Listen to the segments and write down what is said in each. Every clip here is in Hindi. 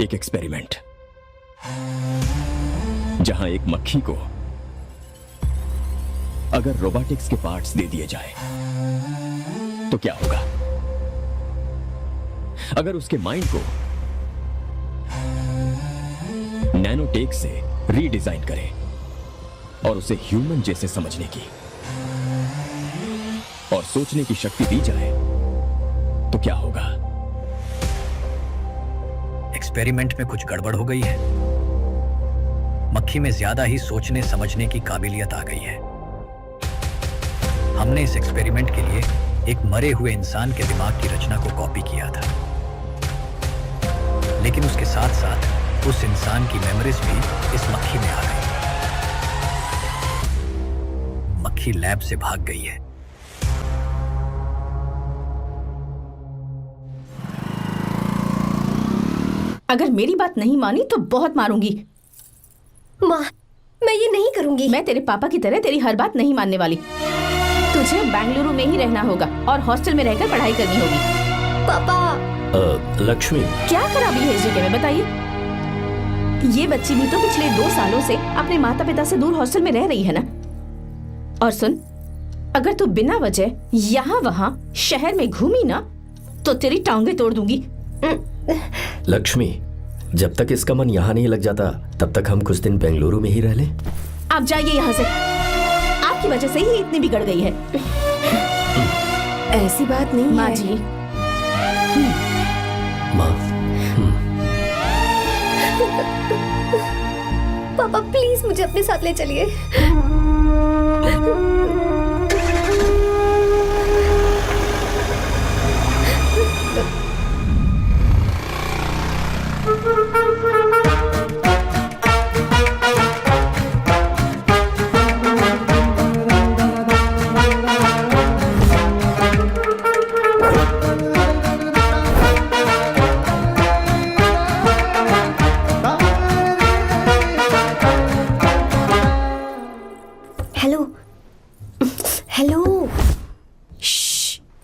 एक एक्सपेरिमेंट जहां एक मक्खी को अगर रोबोटिक्स के पार्ट्स दे दिए जाए तो क्या होगा? अगर उसके माइंड को नैनोटेक से रीडिजाइन करें और उसे ह्यूमन जैसे समझने की और सोचने की शक्ति दी जाए तो क्या होगा? एक्सपेरिमेंट में कुछ गड़बड़ हो गई है। मक्खी में ज्यादा ही सोचने समझने की काबिलियत आ गई है। हमने इस एक्सपेरिमेंट के लिए एक मरे हुए इंसान के दिमाग की रचना को कॉपी किया था, लेकिन उसके साथ साथ उस इंसान की मेमोरीज भी इस मक्खी में आ गई। मक्खी लैब से भाग गई है। अगर मेरी बात नहीं मानी तो बहुत मारूंगी। माँ, मैं ये नहीं करूंगी। मैं तेरे पापा की तरह तेरी हर बात नहीं मानने वाली। तुझे बेंगलुरु में ही रहना होगा और हॉस्टल में रहकर पढ़ाई करनी होगी। पापा। लक्ष्मी, क्या खराबी है इस जगह में बताइए? ये बच्ची भी तो पिछले 2 सालों से अपने माता पिता से दूर हॉस्टल में रह रही है ना। और सुन, अगर तू बिना वजह यहाँ वहाँ शहर में घूमी ना तो तेरी टांगें तोड़ दूंगी। लक्ष्मी, जब तक इसका मन यहाँ नहीं लग जाता तब तक हम कुछ दिन बेंगलुरु में ही रह लें। आप जाइए यहाँ से। आपकी वजह से ही इतनी बिगड़ गई है। ऐसी बात नहीं माँ है। जी। माँ, पापा प्लीज मुझे अपने साथ ले चलिए। Hello hello.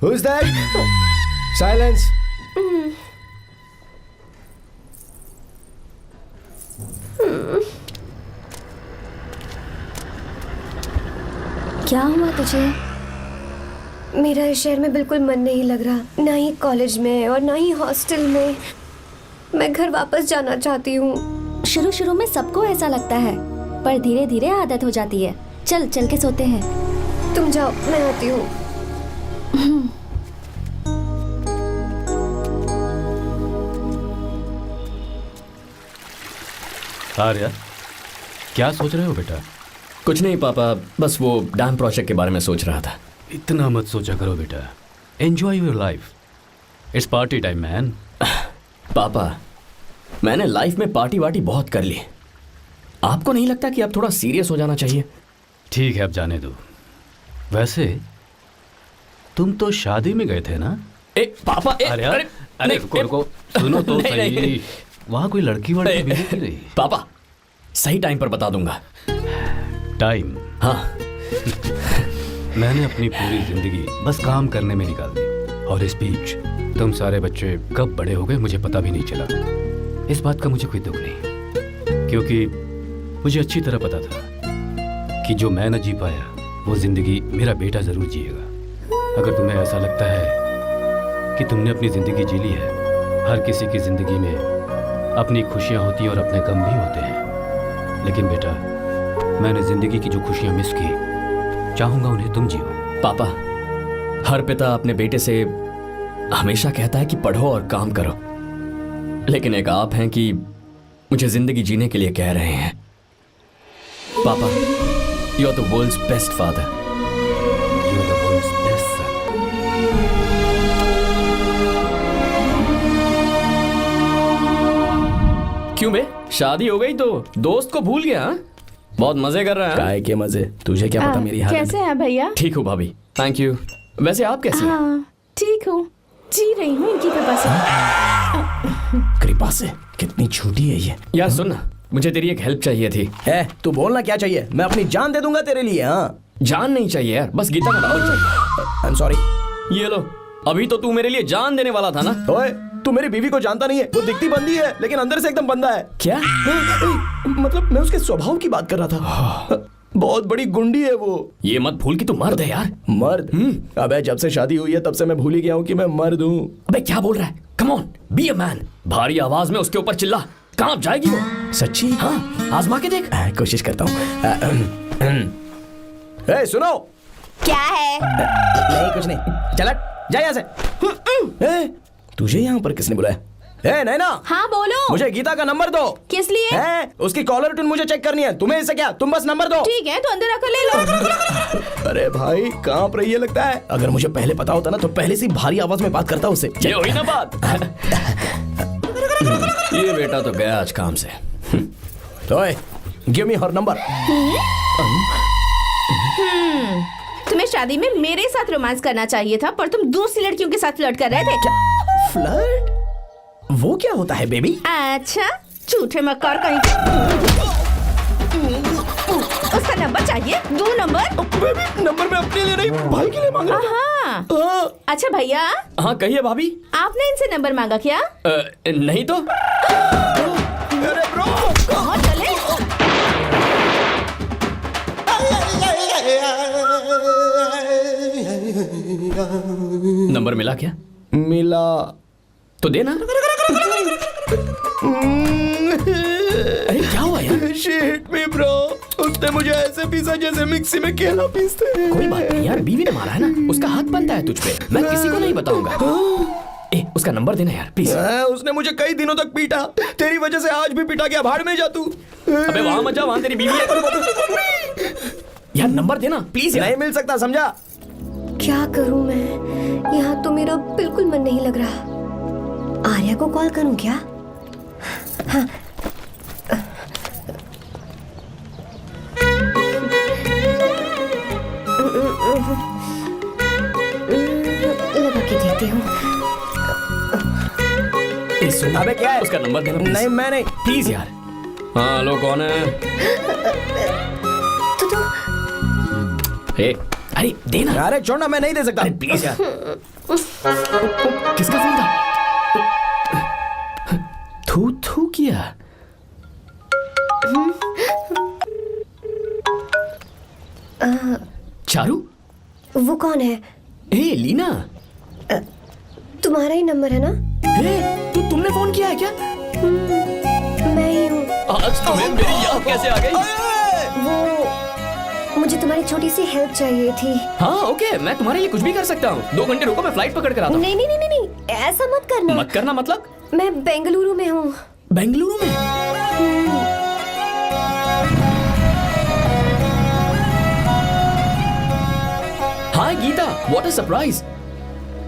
Who's that? Silence. क्या हुआ तुझे? मेरा इस शहर में बिल्कुल मन नहीं लग रहा, ना ही कॉलेज में और ना ही हॉस्टल में। मैं घर वापस जाना चाहती हूँ। शुरू शुरू में सबको ऐसा लगता है, पर धीरे धीरे आदत हो जाती है। चल चल के सोते हैं। तुम जाओ, मैं आती हूँ। आर्या, क्या सोच रहे हो बेटा? कुछ नहीं पापा, बस वो डैम प्रोजेक्ट के बारे में सोच रहा था। इतना मत सोचा करो बेटा। Enjoy your life. It's party time man. पापा, मैंने लाइफ में पार्टी वार्टी बहुत कर ली। आपको नहीं लगता कि अब थोड़ा सीरियस हो जाना चाहिए? ठीक है, अब जाने दो। वैसे तुम तो शादी में गए थे ना? पापा, अरे रुको, सुनो तो सही। वहाँ कोई लड़की वड़की मिली नहीं रही? पापा, सही टाइम पर बता दूंगा। टाइम? हाँ। मैंने अपनी पूरी जिंदगी बस काम करने में निकाल दी, और इस बीच तुम सारे बच्चे कब बड़े हो गए मुझे पता भी नहीं चला। इस बात का मुझे कोई दुख नहीं, क्योंकि मुझे अच्छी तरह पता था कि जो मैं न जी पाया वो जिंदगी मेरा बेटा जरूर जिएगा। अगर तुम्हें ऐसा लगता है कि तुमने अपनी जिंदगी जी ली है, हर किसी की जिंदगी में अपनी खुशियां होती हैं और अपने गम भी होते हैं, लेकिन बेटा मैंने जिंदगी की जो खुशियां मिस की, चाहूंगा उन्हें तुम जियो। पापा, हर पिता अपने बेटे से हमेशा कहता है कि पढ़ो और काम करो, लेकिन एक आप हैं कि मुझे जिंदगी जीने के लिए कह रहे हैं। पापा, you are the world's best father. You are the world's best son. क्यों बे, शादी हो गई तो दोस्त को भूल गया? बहुत मजे कर रहा है। काय के मजे, तुझे क्या पता मेरी हालत। कैसे हैं भैया? ठीक हूँ भाभी, थैंक यू। वैसे आप कैसे हैं? हाँ ठीक हूँ, जी रही हूँ इनकी कृपा से। कृपा से? कितनी झूठी है ये। यार सुन ना, मुझे तेरी एक हेल्प चाहिए थी। तू बोलना क्या चाहिए? मैं अपनी जान दे दूंगा तेरे लिए। हाँ, जान नहीं चाहिए यार, बस गीता का डाल चाहिए। I am sorry. ये लो, अभी तो तू मेरे लिए जान देने वाला था ना। ओए, तू मेरी बीवी को जानता नहीं है। वो दिखती बंदी है लेकिन अंदर से एकदम बंदा है। क्या? मतलब मैं उसके स्वभाव की बात कर रहा था। बहुत बड़ी गुंडी है वो। ये मत भूल कि तू मर्द है यार। मर्द? अबे जब से शादी हुई है तब से मैं भूल ही गया हूँ कि मैं मर्द हूँ। अबे क्या बोल रहा है? Come on, be a man. भारी आवाज में उसके ऊपर चिल्ला। कहाँ जाएगी वो? सच्ची? हाँ, आजमा के देख। कोशिश करता हूँ। ए, सुनो। क्या है? नहीं कुछ नहीं, चल जा यहाँ से। ए, तुझे यहाँ पर किसने बुलाया? ए नैना। हाँ बोलो। मुझे गीता का नंबर दो। किस लिए? उसकी कॉलर ट्यून मुझे चेक करनी है। तुम्हें इससे क्या, तुम बस नंबर दो। ठीक है तो अंदर आकर ले लो। अरे भाई कांप रही है लगता है। अगर मुझे पहले पता होता ना तो पहले से भारी आवाज में बात करता उससे। ये हुई ना बात। ये बेटा तो गया आज काम से। ओए, गिव मी हर नंबर। तुम्हें शादी में मेरे साथ रोमांस करना चाहिए था, पर तुम दूसरी लड़कियों के साथ फ्लर्ट कर रहे थे। फ्लर्ट? वो क्या होता है बेबी? अच्छा, झूठे मक्कार कहीं के। उसका नंबर चाहिए? दो नंबर। बेबी नंबर मैं अपने लिए नहीं भाई के लिए मांग रहा हाँ। हूँ। अच्छा भैया, हाँ कहिए भाभी। आपने इनसे नंबर मांगा क्या? नहीं तो। अरे ब्रो, कहाँ चले? नंबर मिला क्या? मिला तो देना। अरे क्या हुआ यार? शिट मी ब्रो, उसने मुझे ऐसे पीसा जैसे मिक्सी में केला पीसते हैं। कोई बात नहीं यार, बीवी ने मारा है ना, उसका हाथ बनता है तुझ पे। मैं किसी को नहीं बताऊंगा। ए, उसका नंबर देना यार प्लीज। उसने मुझे कई दिनों तक पीटा। तेरी वजह से आज भी पीटा गया। भाड़ में जा तू। अबे वहां मत जा, वहां तेरी बीवी है। यार नंबर देना प्लीज यार। नहीं मिल सकता, समझा? क्या करूं मैं? यहाँ तो मेरा बिल्कुल मन नहीं लग रहा। आर्या को कॉल करूं क्या? हाँ। लगा के देती हूँ। अबे क्या है? उसका नंबर देना please। नहीं मैं नहीं। प्लीज यार। हाँ हेलो, कौन है? तो ए, अरे देना। अरे छोड़ना, मैं नहीं दे सकता। अरे प्लीज यार। किसका फोन था? थू थू किया। चारू? वो कौन है? ए लीना। तुम्हारा ही नंबर है ना? ए, तुमने फोन किया है क्या? मैं ही हूँ। आज तुम्हें मेरी याद कैसे आ गई? वो मुझे तुम्हारी छोटी सी हेल्प चाहिए थी। हाँ ओके, मैं तुम्हारे लिए कुछ भी कर सकता हूँ। 2 घंटे रुको, मैं फ्लाइट पकड़ कर आता हूँ। नहीं नहीं नहीं नहीं, ऐसा मत करना। मत करना मतलब? मैं बेंगलुरु में हूँ। बेंगलुरु में? हाय गीता, व्हाट अ सरप्राइज।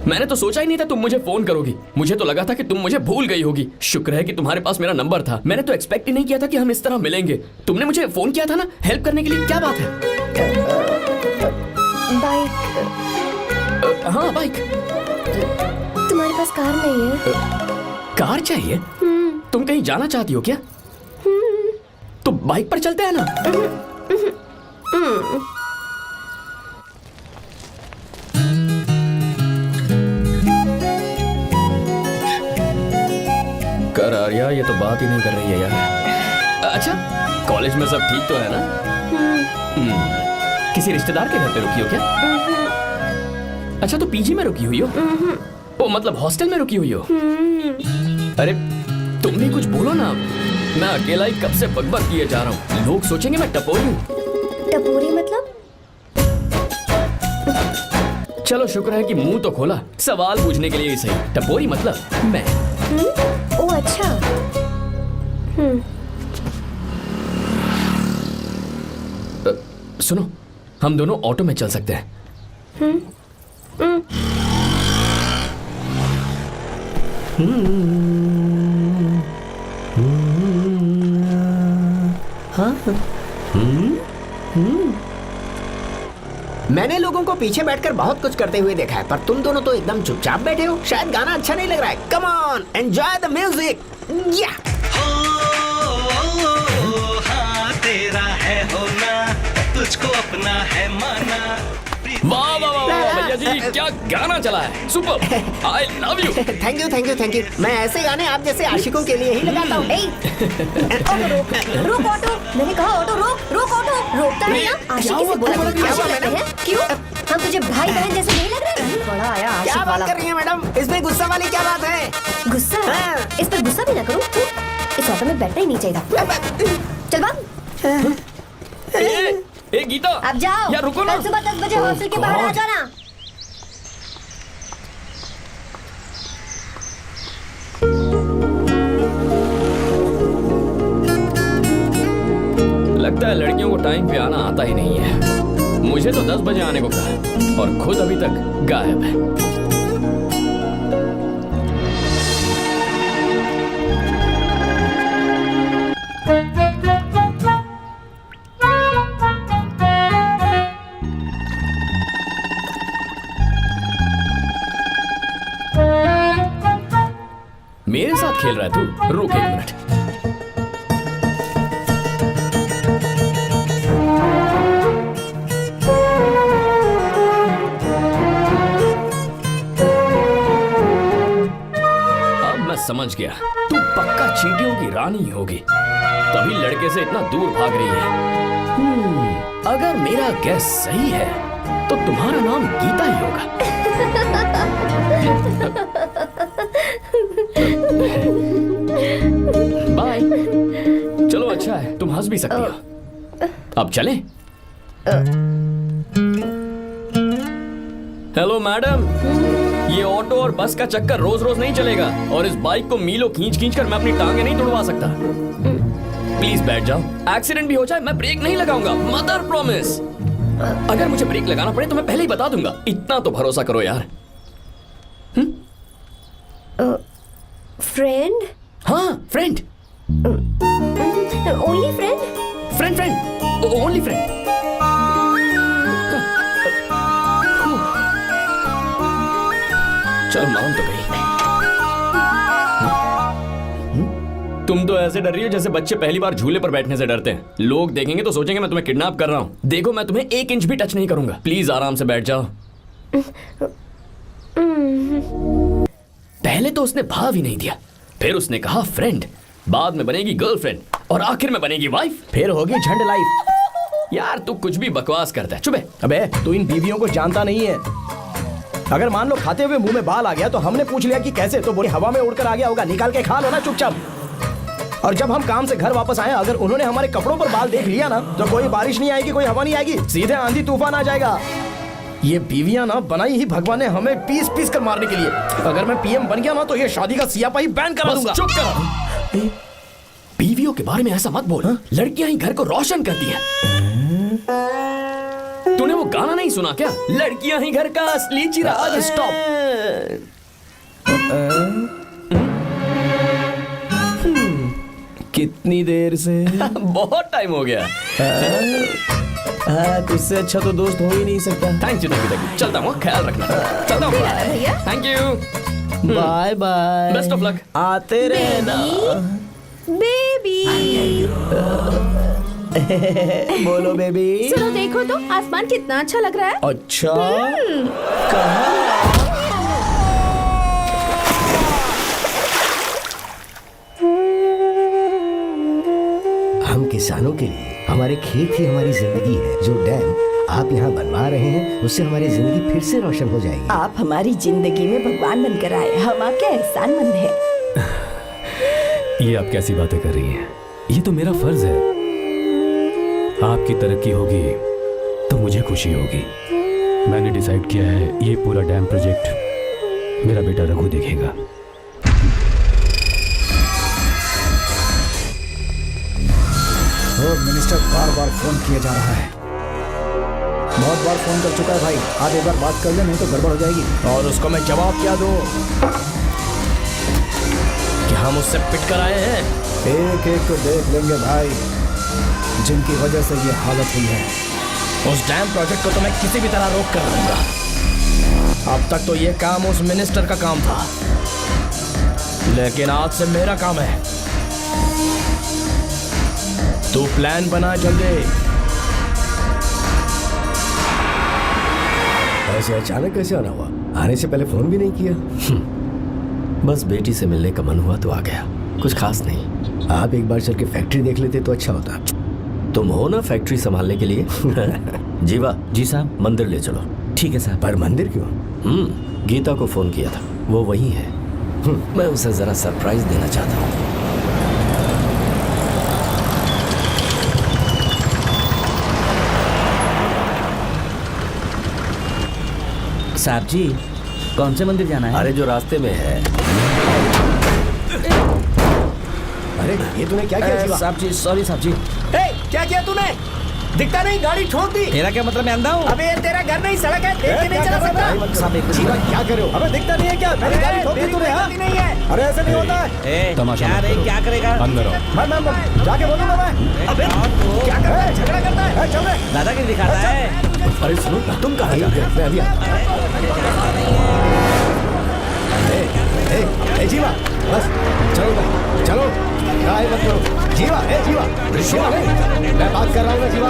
मैंने तो सोचा ही नहीं था तुम मुझे फोन करोगी। मुझे तो लगा था कि तुम मुझे भूल गई होगी। शुक्र है कि तुम्हारे पास मेरा नंबर था। मैंने तो एक्सपेक्ट ही नहीं किया था कि हम इस तरह मिलेंगे। तुमने मुझे फोन किया था ना हेल्प करने के लिए। क्या बात है? बाइक। हाँ बाइक। तुम्हारे पास कार नहीं है? कार चाहिए? तुम कहीं जाना चाहती हो क्या? तो बाइक पर चलते हैं ना। कर आर्या, ये तो बात ही नहीं कर रही है यार। अच्छा, कॉलेज में सब ठीक तो है ना? किसी रिश्तेदार के घर पे रुकी हो क्या? अच्छा, तो पीजी में रुकी हुई हो? ओ मतलब हॉस्टल में रुकी हुई हो? अरे तुम भी कुछ बोलो ना। मैं अकेला ही कब से बकबक किए जा रहा हूँ। लोग सोचेंगे मैं टपोरी हूँ। टपोरी मतलब? चलो शुक्र है कि मुंह तो खोला। सवाल पूछने के लिए ही सही। टपोरी मतलब मैं। ओ अच्छा। सुनो, हम दोनों ऑटो में चल सकते हैं। मैंने लोगों को पीछे बैठकर बहुत कुछ करते हुए देखा है, पर तुम दोनों तो एकदम चुपचाप बैठे हो। शायद गाना अच्छा नहीं लग रहा है। Come on, enjoy the music. या हाँ तेरा है होना, तुझको अपना है माना। वाह वाह वाह वाह, भैया जी क्या गाना चला है, super, I love you. Thank you thank you thank you. मैं ऐसे गाने आप जैसे आशिकों के लिए ही लगाता हूँ। ऑटो रोक ऑटो, मैंने कहा ऑटो रोक रोक ऑटो। रोकता नहीं ना, आशिकी से बोला करते हैं। क्यों हम तुझे भाई बहन जैसे नहीं लग रहे? बड़ा आया क्या आशिक बात वाला। कर रही है मैडम, इसमें गुस्सा वाली क्या बात है? गुस्सा? हाँ। इस पर गुस्सा भी ना करूं। इस ऑटो में बैठना ही नहीं चाहिए था। चल भाग। ए गीता, अब जाओ, यार रुको ना। कल सुबह 10 बजे हॉस्टल के बाहर आ जाना। लगता है लड़कियों को टाइम पे आना आता ही नहीं है। मुझे तो 10 बजे आने को कहा और खुद अभी तक गायब है। मेरे साथ खेल रहा है तू? रुक 1 मिनट। समझ गया, तू पक्का चींटियों की रानी होगी, तभी लड़के से इतना दूर भाग रही है। अगर मेरा गैस सही है तो तुम्हारा नाम गीता ही होगा। बाय। चलो अच्छा है, तुम हंस भी सकती हो। अब चलें? हेलो मैडम, ये ऑटो और बस का चक्कर रोज रोज नहीं चलेगा और इस बाइक को मीलों खींच खींच कर मैं अपनी टांगे नहीं तुड़वा सकता। प्लीज बैठ जाओ, एक्सीडेंट भी हो जाए मैं ब्रेक नहीं लगाऊंगा, मदर प्रॉमिस। अगर मुझे ब्रेक लगाना पड़े तो मैं पहले ही बता दूंगा, इतना तो भरोसा करो यार। फ्रेंड? हाँ friend. Only friend? Friend friend, only friend. चल मान तो गई। तुम तो ऐसे डर रही हो जैसे बच्चे पहली बार झूले पर बैठने से डरते हैं। लोग देखेंगे तो सोचेंगे मैं तुम्हें किडनैप कर रहा हूँ। देखो मैं तुम्हें 1 इंच भी टच नहीं करूंगा, प्लीज आराम से बैठ जाओ। पहले तो उसने भाव ही नहीं दिया, फिर उसने कहा फ्रेंड, बाद में बनेगी गर्लफ्रेंड और आखिर में बनेगी वाइफ, फिर होगी झंड लाइफ। यार तू कुछ भी बकवास करता है, चुप है। अबे तू इन बीवियों को जानता नहीं है। अगर मान लो खाते हुए मुंह में बाल आ गया तो हमने पूछ लिया कि कैसे, तो बोली हवा में उड़कर आ गया होगा, निकाल के खा लो ना चुपचाप। और जब हम काम से घर वापस आए, अगर उन्होंने हमारे कपड़ों पर बाल देख लिया ना तो कोई बारिश नहीं आएगी, कोई हवा नहीं आएगी, सीधे आंधी तूफान आ जाएगा। ये बीवियां ना बनाई ही भगवान ने हमें पीस पीस कर मारने के लिए। अगर मैं पीएम बन गया ना तो ये शादी का सियापाही बैन करा दूंगा। चुप कर। बीवियों के बारे में ऐसा मत बोल, लड़कियां ही घर को रोशन करती हैं। तूने वो गाना नहीं सुना क्या, लड़कियां ही घर का असली चिराग। स्टॉप। कितनी देर से? बहुत टाइम हो गया। तुझसे अच्छा तो दोस्त हो ही नहीं सकता। Thank you thank you. चलता हूँ, ख्याल रखना। चलता हूँ भैया। Thank you. Bye bye. Best of luck. आते रहना। बेबी। बोलो बेबी। सुनो देखो तो आसमान कितना अच्छा लग रहा है। अच्छा कहाँ? हम किसानों के लिए हमारे खेत ही हमारी जिंदगी है। जो डैम आप यहाँ बनवा रहे हैं उससे हमारी जिंदगी फिर से रोशन हो जाएगी। आप हमारी जिंदगी में भगवान बनकर आए, हम आपके एहसानमंद हैं। ये आप कैसी बातें कर रही हैं? ये तो मेरा फर्ज है। आपकी तरक्की होगी तो मुझे खुशी होगी। मैंने डिसाइड किया है ये पूरा डैम प्रोजेक्ट मेरा बेटा रघु देखेगा। मिनिस्टर बार बार फोन किया जा रहा है। बहुत बार फोन कर चुका है भाई, आप एक बार बात कर ले, नहीं तो गड़बड़ हो जाएगी। और उसको मैं जवाब क्या दूं कि हम उससे पिट कर आए हैं? एक एक को देख लेंगे भाई, जिनकी वजह से ये हालत हुई है। उस डैम प्रोजेक्ट को तो मैं किसी भी तरह रोक कर रहूंगा। अब तक तो ये काम उस मिनिस्टर का काम था, लेकिन आज से मेरा काम है। तू प्लान बना जल्दी। ऐसे अचानक कैसे आना हुआ? आने से पहले फोन भी नहीं किया? बस बेटी से मिलने का मन हुआ तो आ गया, कुछ खास नहीं। आप एक बार चल के फैक्ट्री देख लेते तो अच्छा होता। तुम हो ना फैक्ट्री संभालने के लिए। जीवा जी साहब। मंदिर ले चलो। ठीक है साहब। पर मंदिर क्यों? गीता को फोन किया था, वो वही है। मैं उसे जरा सरप्राइज देना चाहता हूँ। साहब जी, कौन से मंदिर जाना है? अरे जो रास्ते में है। अरे ये तूने क्या किया जीवा? साहब जी, सॉरी साहब जी। क्या किया तूने? दिखता नहीं, गाड़ी ठोक दी। तेरा क्या मतलब, मैं अंधा हूँ? अबे ये तेरा घर नहीं, सड़क है, देख के नहीं चला सकता। साहब एक जीवा क्या कर रहे हो? अबे दिखता नहीं है क्या? मेरी गाड़ी ठोक दी तूने? हाँ? नहीं है। अरे ऐसे नहीं होता है। तमाशा क्या मत रे, करो। क्या करेगा? अंदर आओ। मैं जाके बोलूंगा मैं। अबे क्या कर रहा है? झगड़ा करता है? चल रहे। दादागिरी दिखाता है। अरे सुनो, तुम कहाँ जा रहे हो? मैं अभी ए जीवा, बस चलो चलो, गाय मत करो। जीवा, ए जीवा, जीवा नहीं, मैं बात कर रहा हूँ ना जीवा।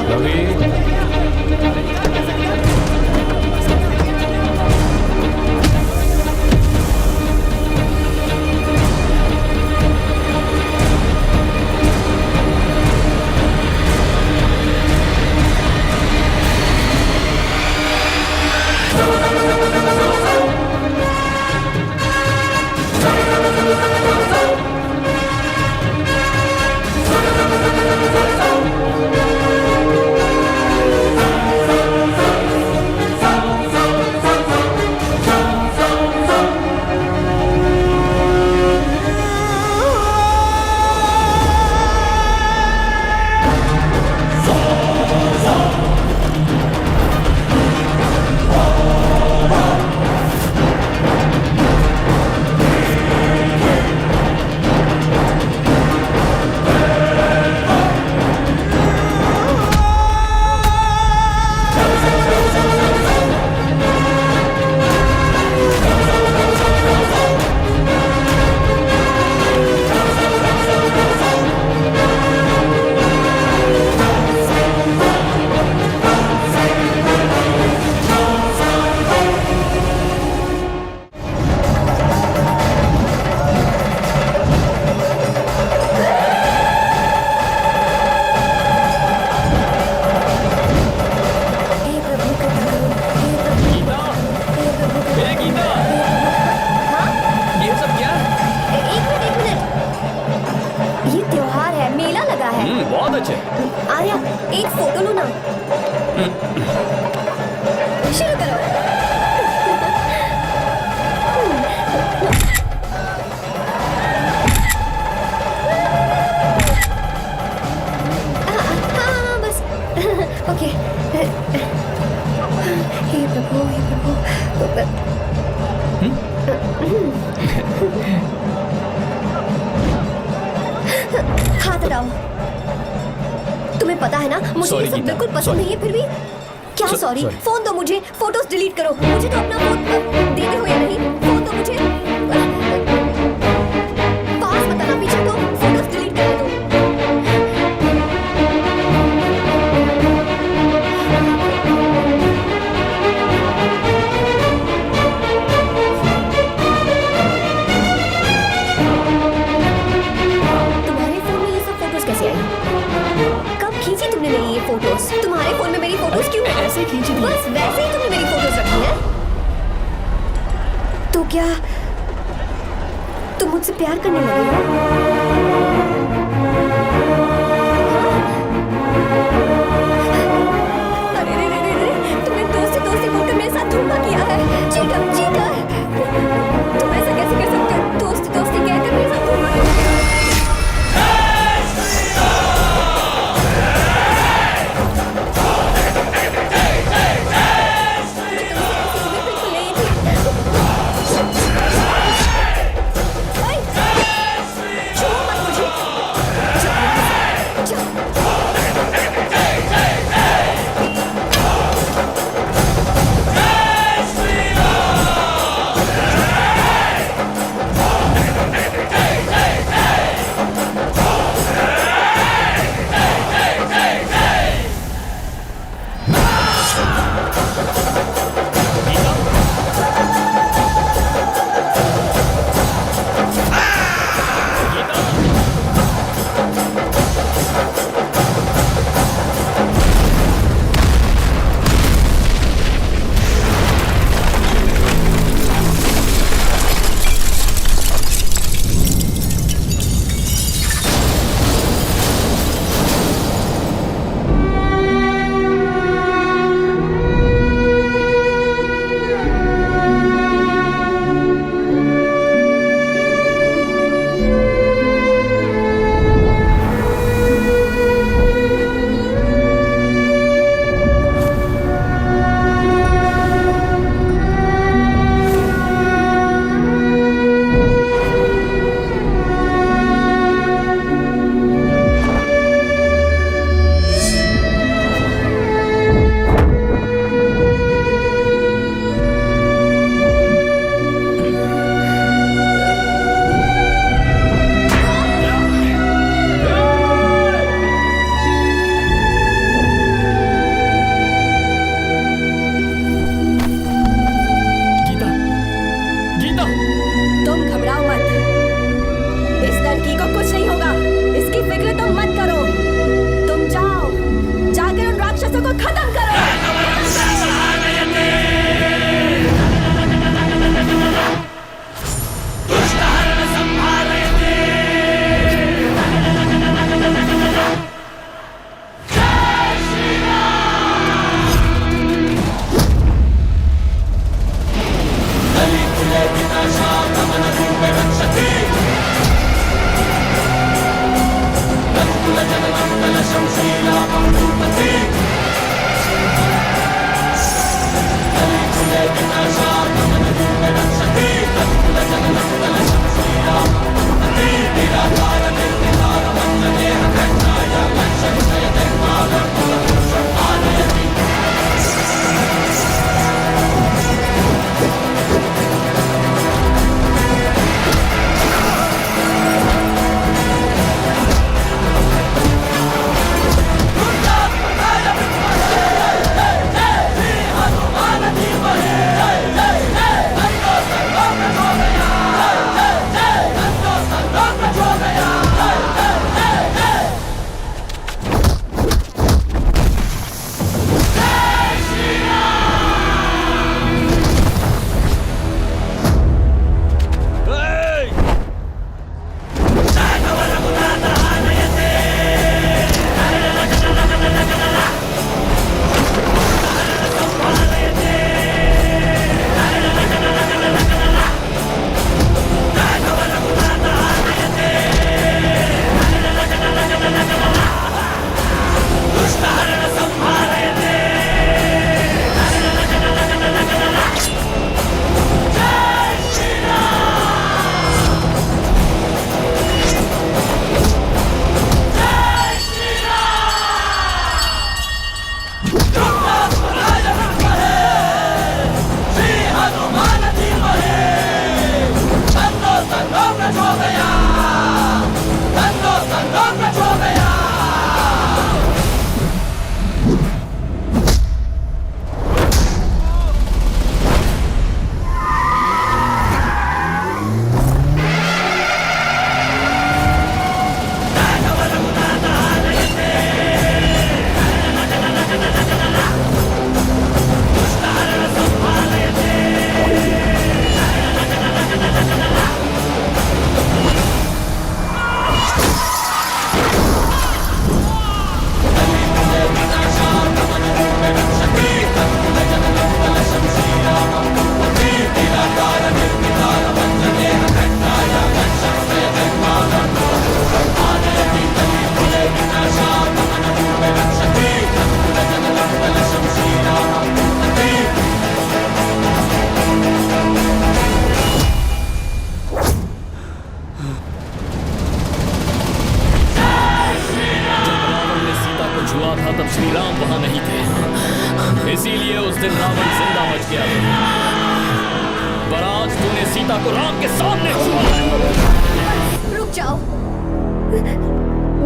बहुत अच्छे। आर्या, एक फोटो लो ना। शुरू करो। हाँ, बस ओके। हे प्रभु, हे प्रभु। हाथ हटाओ। तुम्हें पता है ना, मुझे ये सब बिल्कुल पसंद नहीं है, फिर भी क्या सॉरी? फोन दो मुझे, फोटोज डिलीट करो। मुझे तो अपना फोन देते हो या नहीं? फोन दो मुझे। पास बताना, पीछे तो फोटोज डिलीट कर दो। तुम्हारे फोन में ये सब फोटोज कैसे आई? कब खींची तुमने मेरी ये फोटोज? तुम्हारे फोन में मेरी फोटोज क्यों ऐसे खींची थी? बस वैसे ही तुमने मेरी फोटोज रखी है। तो क्या तुम मुझसे प्यार करने लगे हो? अरे रे रे रे रे, तुमने दोस्ती दोस्ती बोलकर मेरे साथ धोखा किया है। चीटर, चीटर, तुम ऐसा कैसे कर सकते हो? दोस्ती दोस्ती कहकर मेरे साथ धोखा किया। छुओ मत छुआ था तब श्री राम वहां नहीं थे, इसीलिए उस दिन रावण जिंदा बच गया। पर आज तूने सीता को राम के सामने छुआ है। रुक जाओ,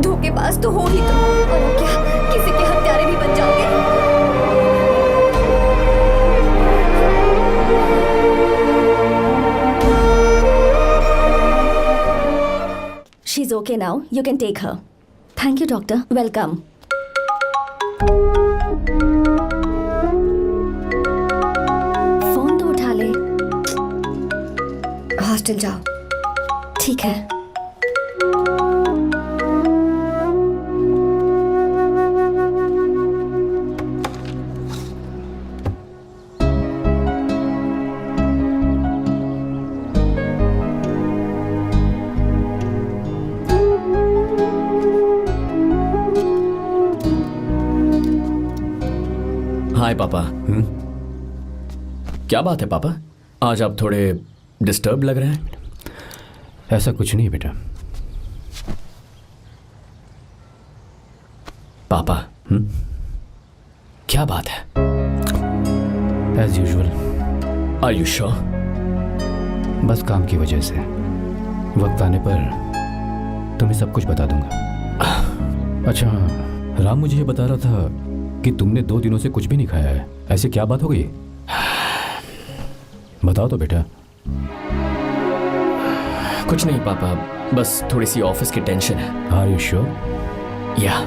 धोखेबाज तो हो ही तुम, और अब क्या किसी के हत्यारे भी बन जाओगे? She's okay now. You can take her. Thank you, doctor. Welcome. Phone तो उठा ले। हॉस्टल जाओ। ठीक है। हाय पापा। क्या बात है पापा, आज आप थोड़े डिस्टर्ब लग रहे हैं। ऐसा कुछ नहीं बेटा। पापा क्या बात है? As usual. Are you sure? बस काम की वजह से वक्त आने पर तुम्हें सब कुछ बता दूंगा। अच्छा हाँ, राम मुझे ये बता रहा था कि तुमने 2 दिनों से कुछ भी नहीं खाया है। ऐसे क्या बात हो गई? बताओ तो बेटा। कुछ नहीं पापा, बस थोड़ी सी ऑफिस की टेंशन है। Are you sure? या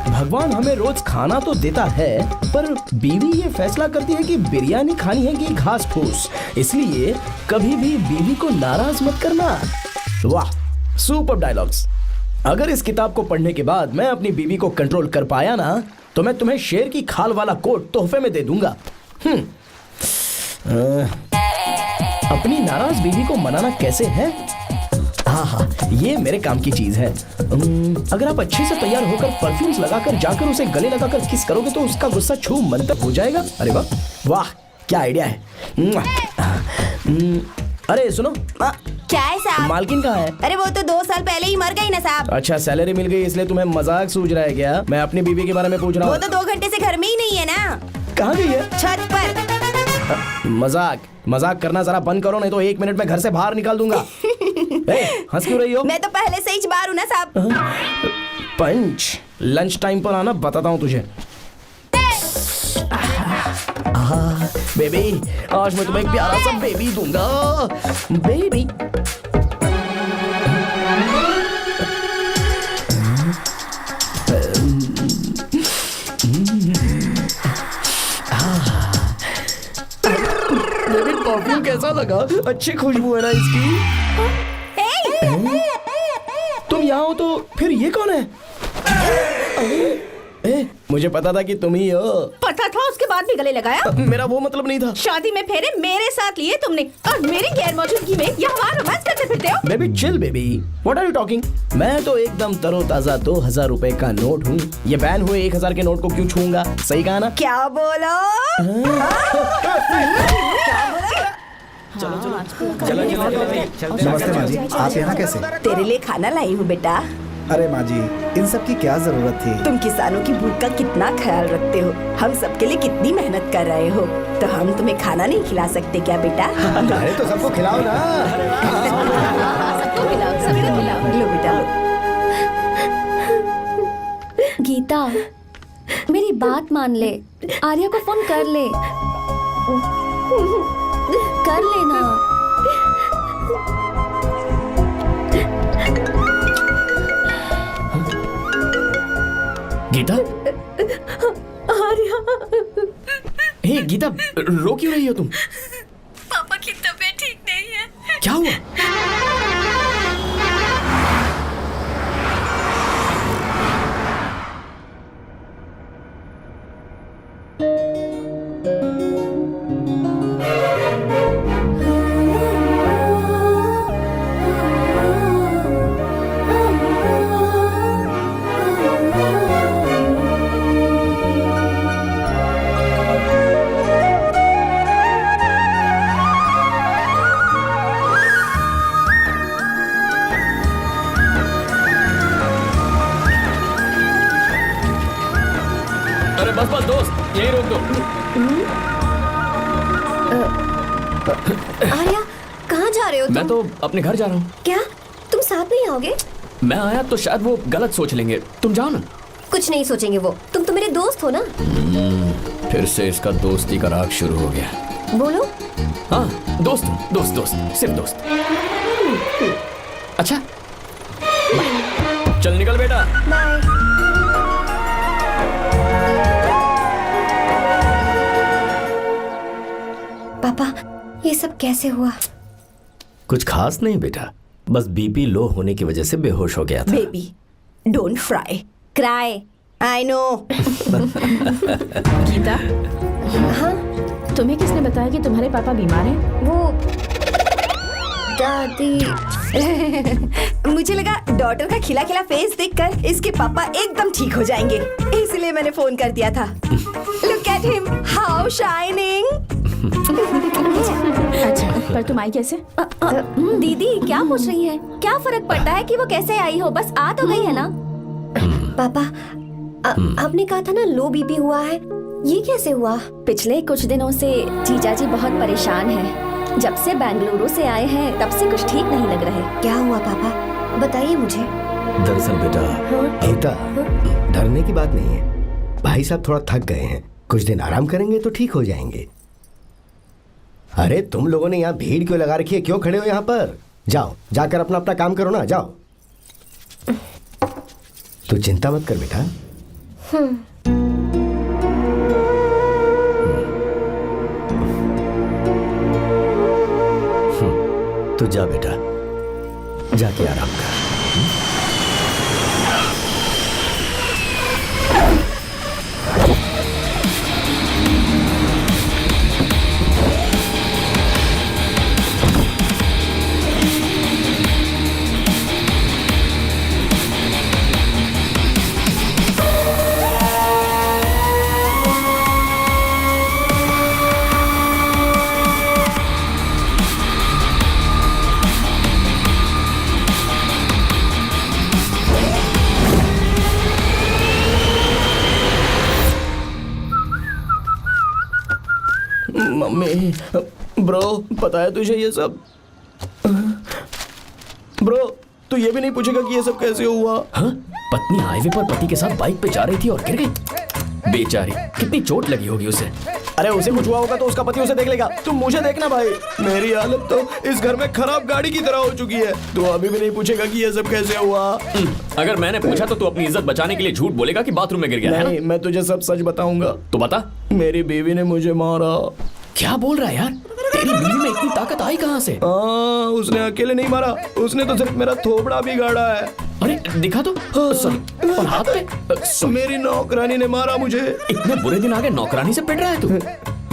भगवान हमें रोज खाना तो देता है, पर बीवी ये फैसला करती है कि बिरयानी खानी है कि घास फूस। इसलिए कभी भी बीवी को नाराज मत करना। वाह, सुपर डायलॉग्स। अगर इस किताब को पढ़ने के बाद मैं अपनी बीवी को कंट्रोल कर पाया ना, तो मैं तुम्हें शेर की खाल वाला कोट तोहफे में दे दूंगा। अपनी नाराज बीवी को मनाना कैसे है? हाँ, ये मेरे काम की चीज है। अगर आप अच्छे से तैयार होकर परफ्यूम्स लगाकर जाकर उसे गले लगाकर किस करोगे तो उसका गुस्सा छू मंतर हो जाएगा। अरे वाह वाह, क्या आइडिया है। अरे सुनो, क्या है साहब? मालकिन कहाँ है? अरे वो तो 2 साल पहले ही मर गई ना साहब। अच्छा, सैलरी मिल गई इसलिए तुम्हें मजाक सूझ रहा है क्या? मैं अपनी बीवी के बारे में पूछ रहा हूँ। वो तो 2 घंटे से घर में ही नहीं है ना। कहाँ गई है? छत पर। मजाक करना जरा बंद करो, नहीं तो 1 मिनट में घर से बाहर निकाल दूंगा। हंस क्यों रही हो? मैं तो पहले से ही बाहर हूँ ना साहब। पंच, लंच टाइम पर आना, बताता हूँ तुझे। बेबी, आज मैं तुम्हें एक प्यारा सा बेबी दूंगा। बेबी परफ्यूम कैसा लगा? अच्छी खुशबू है ना इसकी। तुम यहाँ हो तो फिर ये कौन है? मुझे पता था कि तुम ही हो। पता था उसके बाद भी गले लगाया? मेरा वो मतलब नहीं था। शादी में फेरे मेरे साथ लिए तुमने और मेरी गैर मौजूदगी में यहाँ रोमांस करते फिरते हो। Baby chill baby, what are you talking? मैं तो एकदम तरोताजा 2000 रुपए का नोट हूँ। ये बैन हुए 1000 के नोट को क्यों छूऊंगा? सही कहा ना? क्या बोलो? नमस्ते माँ जी, आप यहाँ कैसे? तेरे लिए खाना लाई हूँ बेटा। अरे माँ जी, इन सब की क्या जरूरत थी? तुम किसानों की भूख का कितना ख्याल रखते हो, हम सबके लिए कितनी मेहनत कर रहे हो, तो हम तुम्हें खाना नहीं खिला सकते क्या बेटा? अरे तो सबको खिलाओ ना। सबको खिलाओ, सबको खिलाओ। लो बेटा लो। गीता, मेरी बात मान ले, आर्या को फोन कर ले, कर लेना। गीता, आर्या, हे गीता, रो क्यों रही हो तुम? पापा की तबीयत ठीक नहीं है। क्या हुआ? अरे बस बस दोस्त, यही रोक दो। आर्या, कहाँ जा रहे हो तुम? मैं तो अपने घर जा रहा हूँ। क्या तुम साथ नहीं आओगे? मैं आया तो शायद वो गलत सोच लेंगे, तुम जाओ ना। कुछ नहीं सोचेंगे वो, तुम तो मेरे दोस्त हो ना। फिर से इसका दोस्ती का राग शुरू हो गया। बोलो। हाँ, दोस्त हूँ, दोस्त दोस्त, सिर्फ दोस्त। अच्छा, बाय। चल निकल बेटा। बाय। पापा, ये सब कैसे हुआ? कुछ खास नहीं बेटा, बस बीपी लो होने की वजह से बेहोश हो गया था। Baby, don't fry, cry, I know. Geeta, हाँ, तुम्हें किसने बताया कि तुम्हारे पापा बीमार हैं? वो दादी। मुझे लगा डॉटर का खिला खिला फेस देखकर इसके पापा एकदम ठीक हो जाएंगे, इसलिए मैंने फोन कर दिया था। Look at him, how shining. अच्छा, पर तुम आई कैसे? दीदी क्या पूछ रही है? क्या फर्क पड़ता है कि वो कैसे आई हो, बस आ तो गई है ना। पापा, आपने कहा था ना लो बीपी हुआ है, ये कैसे हुआ? पिछले कुछ दिनों से जीजा जी बहुत परेशान हैं। जब से बेंगलुरु से आए हैं तब से कुछ ठीक नहीं लग रहे। क्या हुआ पापा, बताइए मुझे। दरअसल बेटा, गीता, डरने की बात नहीं है। भाई साहब थोड़ा थक गए हैं, कुछ दिन आराम करेंगे तो ठीक हो जाएंगे। अरे तुम लोगों ने यहाँ भीड़ क्यों लगा रखी है? क्यों खड़े हो यहाँ पर? जाओ, जाकर अपना अपना काम करो ना, जाओ। तू चिंता मत कर बेटा। तू जा बेटा, जाके आराम कर। मम्मी, ब्रो, पता है तुझे ये सब? ब्रो, तू ये भी नहीं पूछेगा कि ये सब कैसे हुआ? हाँ? पत्नी हाईवे पर पति के साथ बाइक पे जा रही थी और गिर गई। बेचारी, कितनी चोट लगी होगी उसे। अरे उसे कुछ हुआ होगा तो उसका पति उसे देख लेगा, तुम मुझे देखना भाई। मेरी हालत तो इस घर में खराब गाड़ी की तरह हो चुकी है। तू अभी भी नहीं पूछेगा कि ये सब कैसे हुआ? अगर मैंने पूछा तो तू अपनी इज्जत बचाने के लिए झूठ बोलेगा कि बाथरूम में गिर गया है नहीं, मैं तुझे सब सच बताऊंगा। तो बता। मेरी बीवी ने मुझे मारा। क्या बोल रहा है यार? तेरी बीवी में इतनी ताकत आई कहाँ से? उसने अकेले नहीं मारा, उसने तो सिर्फ मेरा थोबड़ा बिगाड़ा है। अरे दिखा तो। सॉरी, और हाथ पे। मेरी नौकरानी ने मारा मुझे। इतने बुरे दिन आ गए, नौकरानी से पिट रहा है तू?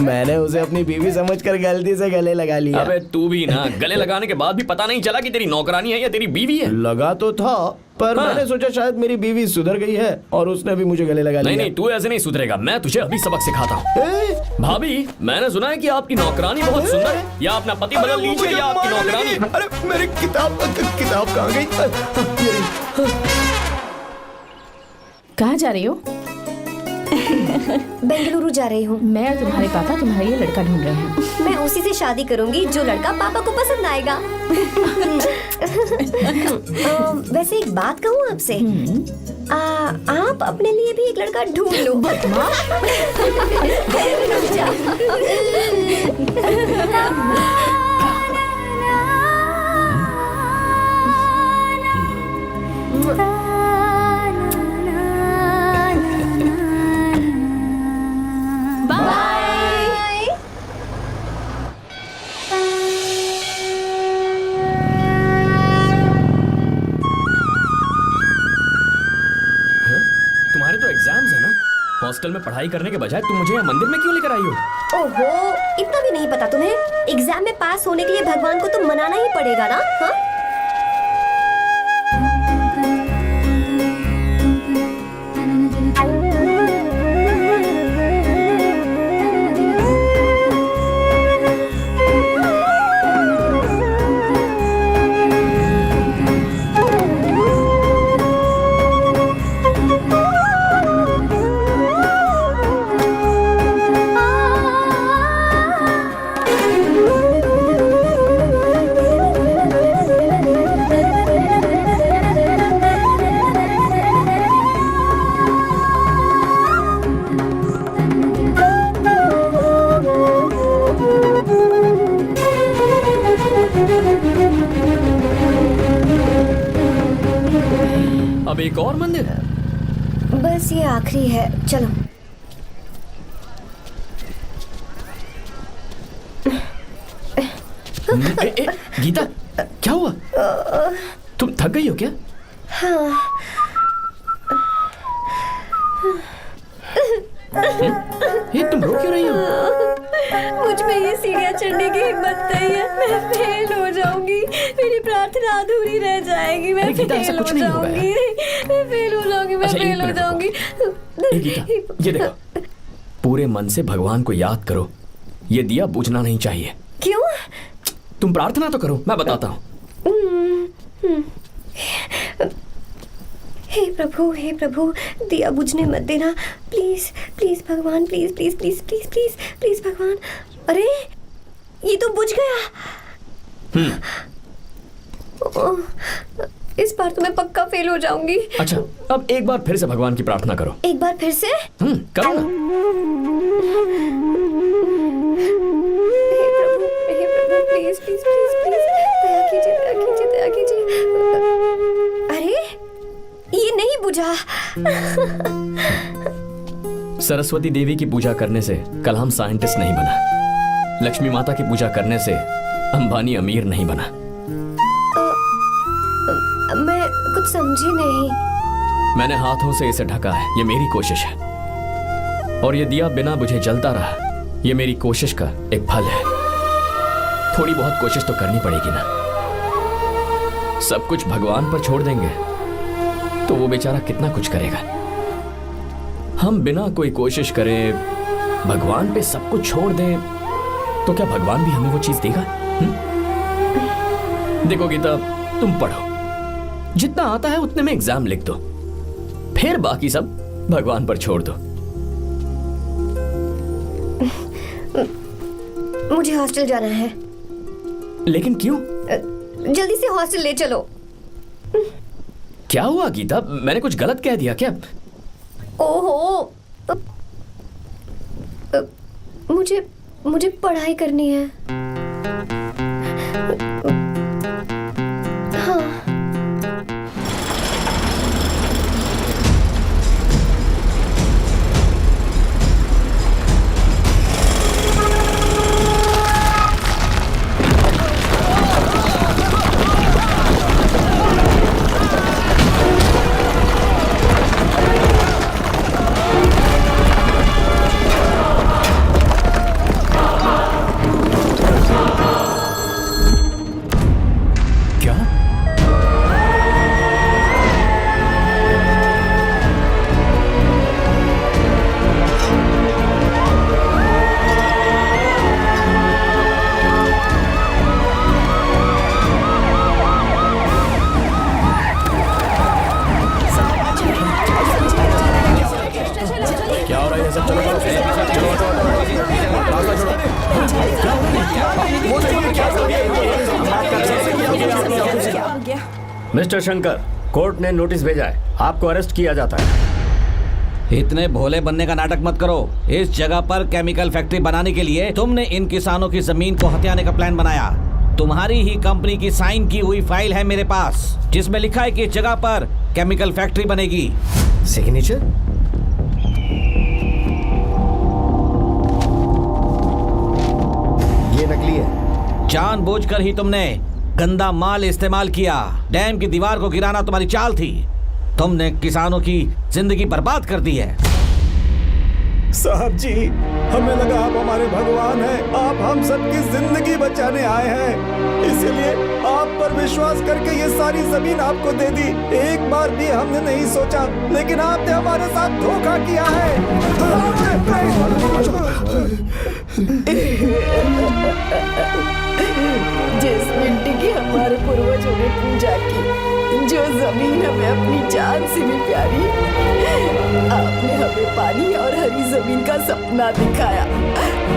मैंने उसे अपनी बीवी समझकर गलती से गले लगा लिया। अबे तू भी ना, गले लगाने के बाद भी पता नहीं चला कि तेरी नौकरानी है या तेरी बीवी है। लगा तो था, पर हाँ। मैंने सोचा शायद मेरी बीवी सुधर गई है और उसने भी मुझे गले लगा लिया। नहीं नहीं, तू ऐसे नहीं सुधरेगा, मैं तुझे अभी सबक सिखाता हूँ। भाभी, मैंने सुना है कि आपकी नौकरानी बहुत सुंदर है, या अपना पति बदल लीजिए या आपकी नौकरानी। अरे मेरी किताब कहाँ गई? कहाँ जा रही हो? बेंगलुरु जा रही हूँ। मैं और तुम्हारे पापा तुम्हारे लिए लड़का ढूंढ रहे हैं। मैं उसी से शादी करूंगी जो लड़का पापा को पसंद आएगा। वैसे एक बात कहूँ आपसे, आप अपने लिए भी एक लड़का ढूंढ लो। बदमाश। तुम्हारे तो एग्जाम्स है ना, हॉस्टल में पढ़ाई करने के बजाय तुम मुझे यहाँ मंदिर में क्यों लेकर आई हो? ओहो, इतना भी नहीं पता तुम्हें? एग्जाम में पास होने के लिए भगवान को तो मनाना ही पड़ेगा ना? हाँ? अब एक और मंदिर? बस ये आखिरी है, चलो। गीता, क्या हुआ? तुम थक गई हो क्या? हाँ। ये तुम रो क्यों रही हो? मुझ में ये सीढ़ियाँ चढ़ने की हिम्मत नहीं है। मैं फेल हो जाऊंगी, मेरी प्रार्थना अधूरी रह जाएगी। मैं फेल हो जाऊंगी, मैं फेल हो जाऊंगी, मैं फेल हो जाऊंगी। गीता, ये देखो, पूरे मन से भगवान को याद करो, ये दिया बुझना नहीं चाहिए। क्यों? तुम प्रार्थना तो करो, मैं बताता हूँ। हे प्रभु, दिया बुझने मत देना, प्लीज प्लीज भगवान, please please please please please please भगवान। अरे ये तो बुझ गया। इस बार तो मैं पक्का फेल हो जाऊंगी। अच्छा, अब एक बार फिर से भगवान की प्रार्थना करो। एक बार फिर से? करो ना। हे प्रभु, प्लीज प्लीज प्लीज प्लीज, दया कीजिए, दया कीजिए, दया कीजिए। अरे ये नहीं बुझा। सरस्वती देवी की पूजा करने से कलाम साइंटिस्ट नहीं बना, लक्ष्मी माता की पूजा करने से अंबानी अमीर नहीं बना। मैं कुछ समझी नहीं। मैंने हाथों से इसे ढका है, ये मेरी कोशिश है, और ये दिया बिना बुझे जलता रहा, ये मेरी कोशिश का एक फल है। थोड़ी बहुत कोशिश तो करनी पड़ेगी ना। सब कुछ भगवान पर छोड़ देंगे तो वो बेचारा कितना कुछ करेगा। हम बिना कोई कोशिश करें भगवान पे सब कुछ छोड़ दें तो क्या भगवान भी हमें वो चीज देगा? देखो गीता, तुम पढ़ो, जितना आता है उतने में एग्जाम लिख दो, फिर बाकी सब भगवान पर छोड़ दो। मुझे हॉस्टल जाना है। लेकिन क्यों? जल्दी से हॉस्टल ले चलो। क्या हुआ गीता, मैंने कुछ गलत कह दिया क्या? ओहो, मुझे पढ़ाई करनी है। हाँ। मिस्टर शंकर, कोर्ट ने नोटिस भेजा है, आपको अरेस्ट किया जाता है। इतने भोले बनने का नाटक मत करो। इस जगह पर केमिकल फैक्ट्री बनाने के लिए तुमने इन किसानों की जमीन को हथियाने का प्लान बनाया। तुम्हारी ही कंपनी की साइन की हुई फाइल है मेरे पास, जिसमें लिखा है कि इस जगह पर केमिकल फैक्ट्री बनेगी। सिग्नेचर? ये नकली है। जानबूझकर ही तुमने गंदा माल इस्तेमाल किया। डैम की दीवार को गिराना तुम्हारी चाल थी। तुमने किसानों की जिंदगी बर्बाद कर दी है। साहब जी, हमें लगा आप हमारे भगवान हैं, आप हम सबकी जिंदगी बचाने आए हैं, इसीलिए आप पर विश्वास करके ये सारी जमीन आपको दे दी। एक बार भी हमने नहीं सोचा, लेकिन आपने हमारे साथ धोखा किया है। जिस मिट्टी की हमारे पूर्वजों ने पूजा की, जो जमीन हमें अपनी जान से भी प्यारी, आपने हमें पानी और हरी जमीन का सपना दिखाया।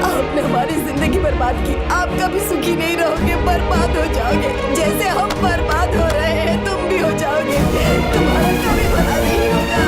आपने हमारी जिंदगी बर्बाद की। आप कभी सुखी नहीं रहोगे, बर्बाद हो जाओगे। जैसे हम बर्बाद हो रहे हैं, तुम भी हो जाओगे। तुम्हारा कभी भला नहीं होगा।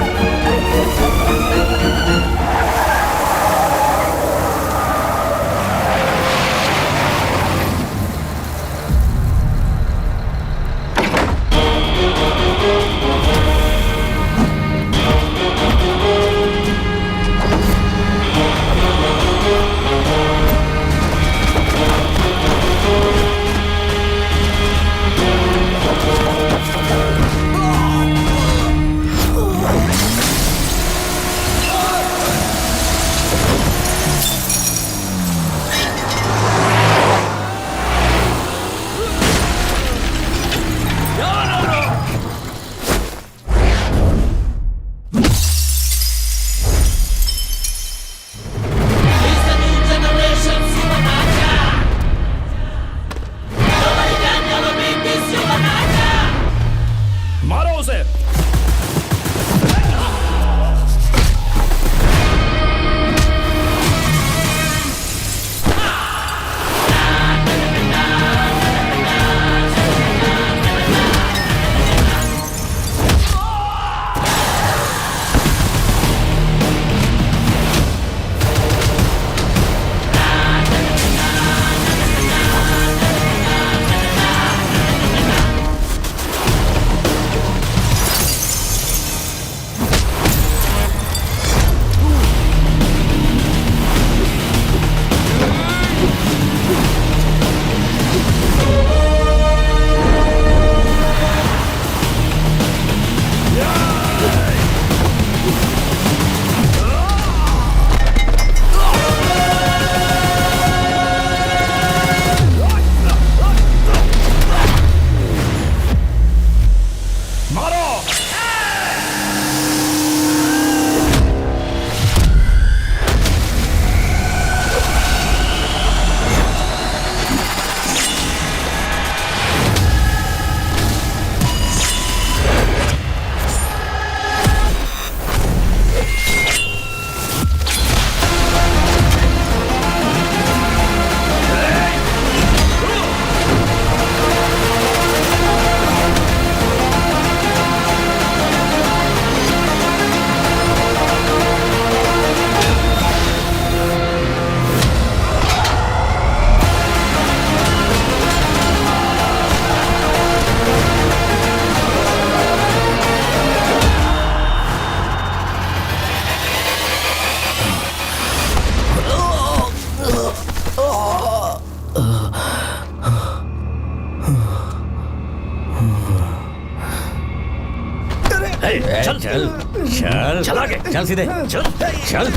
चल चल चल चल आगे चल सीधे चल चल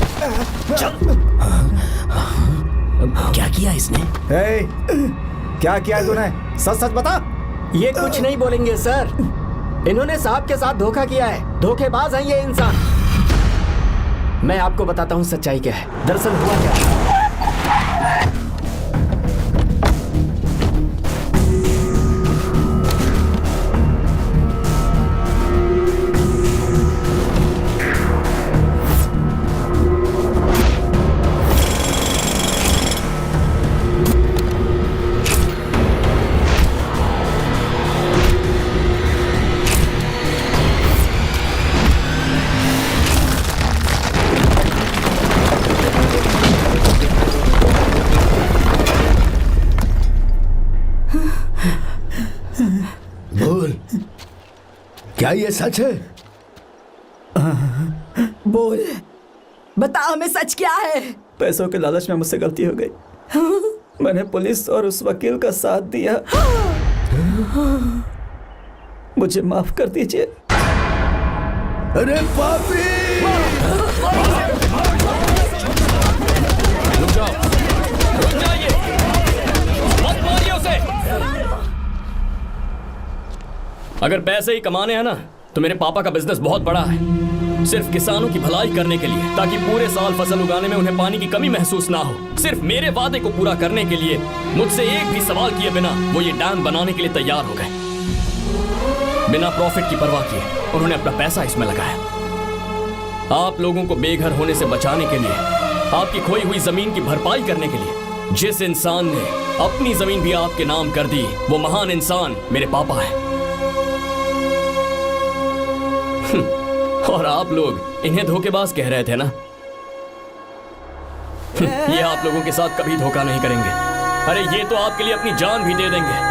चल। क्या किया इसने? क्या किया है तूने? सच सच बता। ये कुछ नहीं बोलेंगे सर। इन्होंने साहब के साथ धोखा किया है। धोखेबाज हैं ये इंसान। मैं आपको बताता हूँ सच्चाई क्या है। दरअसल हुआ क्या है, बोल, क्या ये सच है? बोल, बता हमें सच क्या है? पैसों के लालच में मुझसे गलती हो गई। मैंने पुलिस और उस वकील का साथ दिया। मुझे माफ कर दीजिए। अरे पापी! रुक जाओ, रुक जाइए, मत मारिए उसे। अगर पैसे ही कमाने हैं ना, तो मेरे पापा का बिजनेस बहुत बड़ा है, सिर्फ किसानों की भलाई करने के लिए, ताकि पूरे साल फसल उगाने में उन्हें पानी की कमी महसूस ना हो। सिर्फ मेरे वादे को पूरा करने के लिए मुझसे एक भी सवाल किए बिना वो ये डैम बनाने के लिए तैयार हो गए। बिना प्रॉफिट की परवाह किए उन्होंने अपना पैसा इसमें लगाया। आप लोगों को बेघर होने से बचाने के लिए, आपकी खोई हुई जमीन की भरपाई करने के लिए, जिस इंसान ने अपनी जमीन भी आपके नाम कर दी, वो महान इंसान मेरे पापा है। और आप लोग इन्हें धोखेबाज कह रहे थे ना? ये आप लोगों के साथ कभी धोखा नहीं करेंगे। अरे ये तो आपके लिए अपनी जान भी दे देंगे,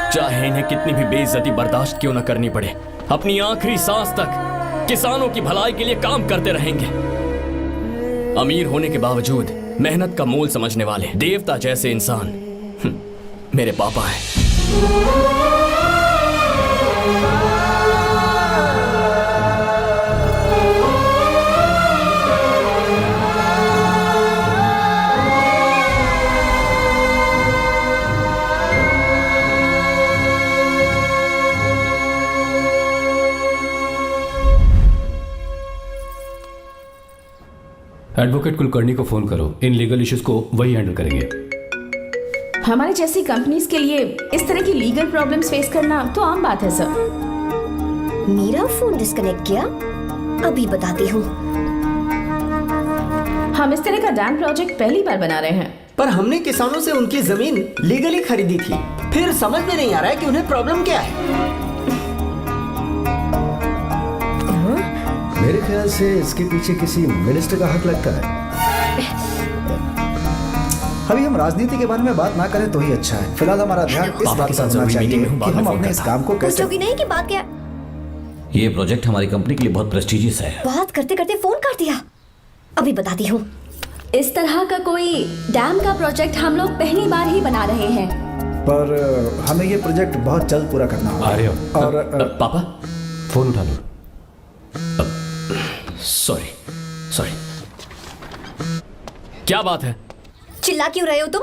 चाहे इन्हें कितनी भी बेइज्जती बर्दाश्त क्यों न करनी पड़े। अपनी आखिरी सांस तक किसानों की भलाई के लिए काम करते रहेंगे। अमीर होने के बावजूद मेहनत का मोल समझने वाले देवता जैसे इंसान मेरे पापा हैं। एडवोकेट कुलकर्णी को फोन करो, इन लीगल इश्यूज को वही हैंडल करेंगे। हमारे जैसी कंपनीज के लिए इस तरह की लीगल प्रॉब्लम्स फेस करना तो आम बात है सर। मेरा फोन डिस्कनेक्ट किया, अभी बताती हूँ। हम इस तरह का डैम प्रोजेक्ट पहली बार बना रहे हैं। पर हमने किसानों से उनकी जमीन लीगली खरीदी थी, फिर समझ में नहीं आ रहा है कि उन्हें प्रॉब्लम क्या है। मेरे ख्याल से इसके पीछे किसी मिनिस्टर का हक लगता है। अभी हम राजनीति के बारे में बात ना करें तो ही अच्छा है। फिलहाल हमारा ध्यान इस बात पर होना चाहिए कि हम अपने इस काम को कैसे। पूछोगी नहीं कि बात क्या? ये प्रोजेक्ट हमारी कंपनी के लिए बहुत प्रेस्टिजियस है। बात करते करते फोन काट दिया, अभी बताती हूँ। इस तरह का कोई डैम का प्रोजेक्ट हम लोग पहली बार ही बना रहे हैं, पर हमें ये प्रोजेक्ट बहुत जल्द पूरा करना होगा। और पापा फोन उठा लो। सॉरी सॉरी, क्या बात है? चिल्ला क्यों रहे हो तुम?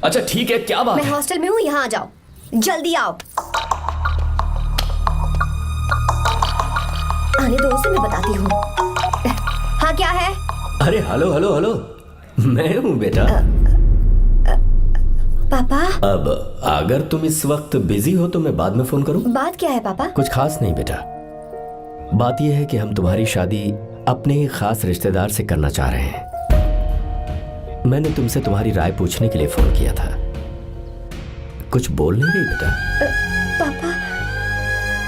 अच्छा ठीक है, क्या बात मैं है? हॉस्टल में हूँ, यहाँ आ जाओ, जल्दी आओ। आने दो उसे, मैं बताती हूँ। हाँ क्या है? अरे हेलो हेलो हेलो, मैं हूँ बेटा। पापा। अब अगर तुम इस वक्त बिजी हो तो मैं बाद में फोन करूँ? बात क्या है पापा? कुछ खास नहीं बेटा, बात यह है कि हम तुम्हारी शादी अपने ही खास रिश्तेदार से करना चाह रहे हैं। मैंने तुमसे तुम्हारी राय पूछने के लिए फोन किया था। कुछ बोल नहीं रही बेटा? पापा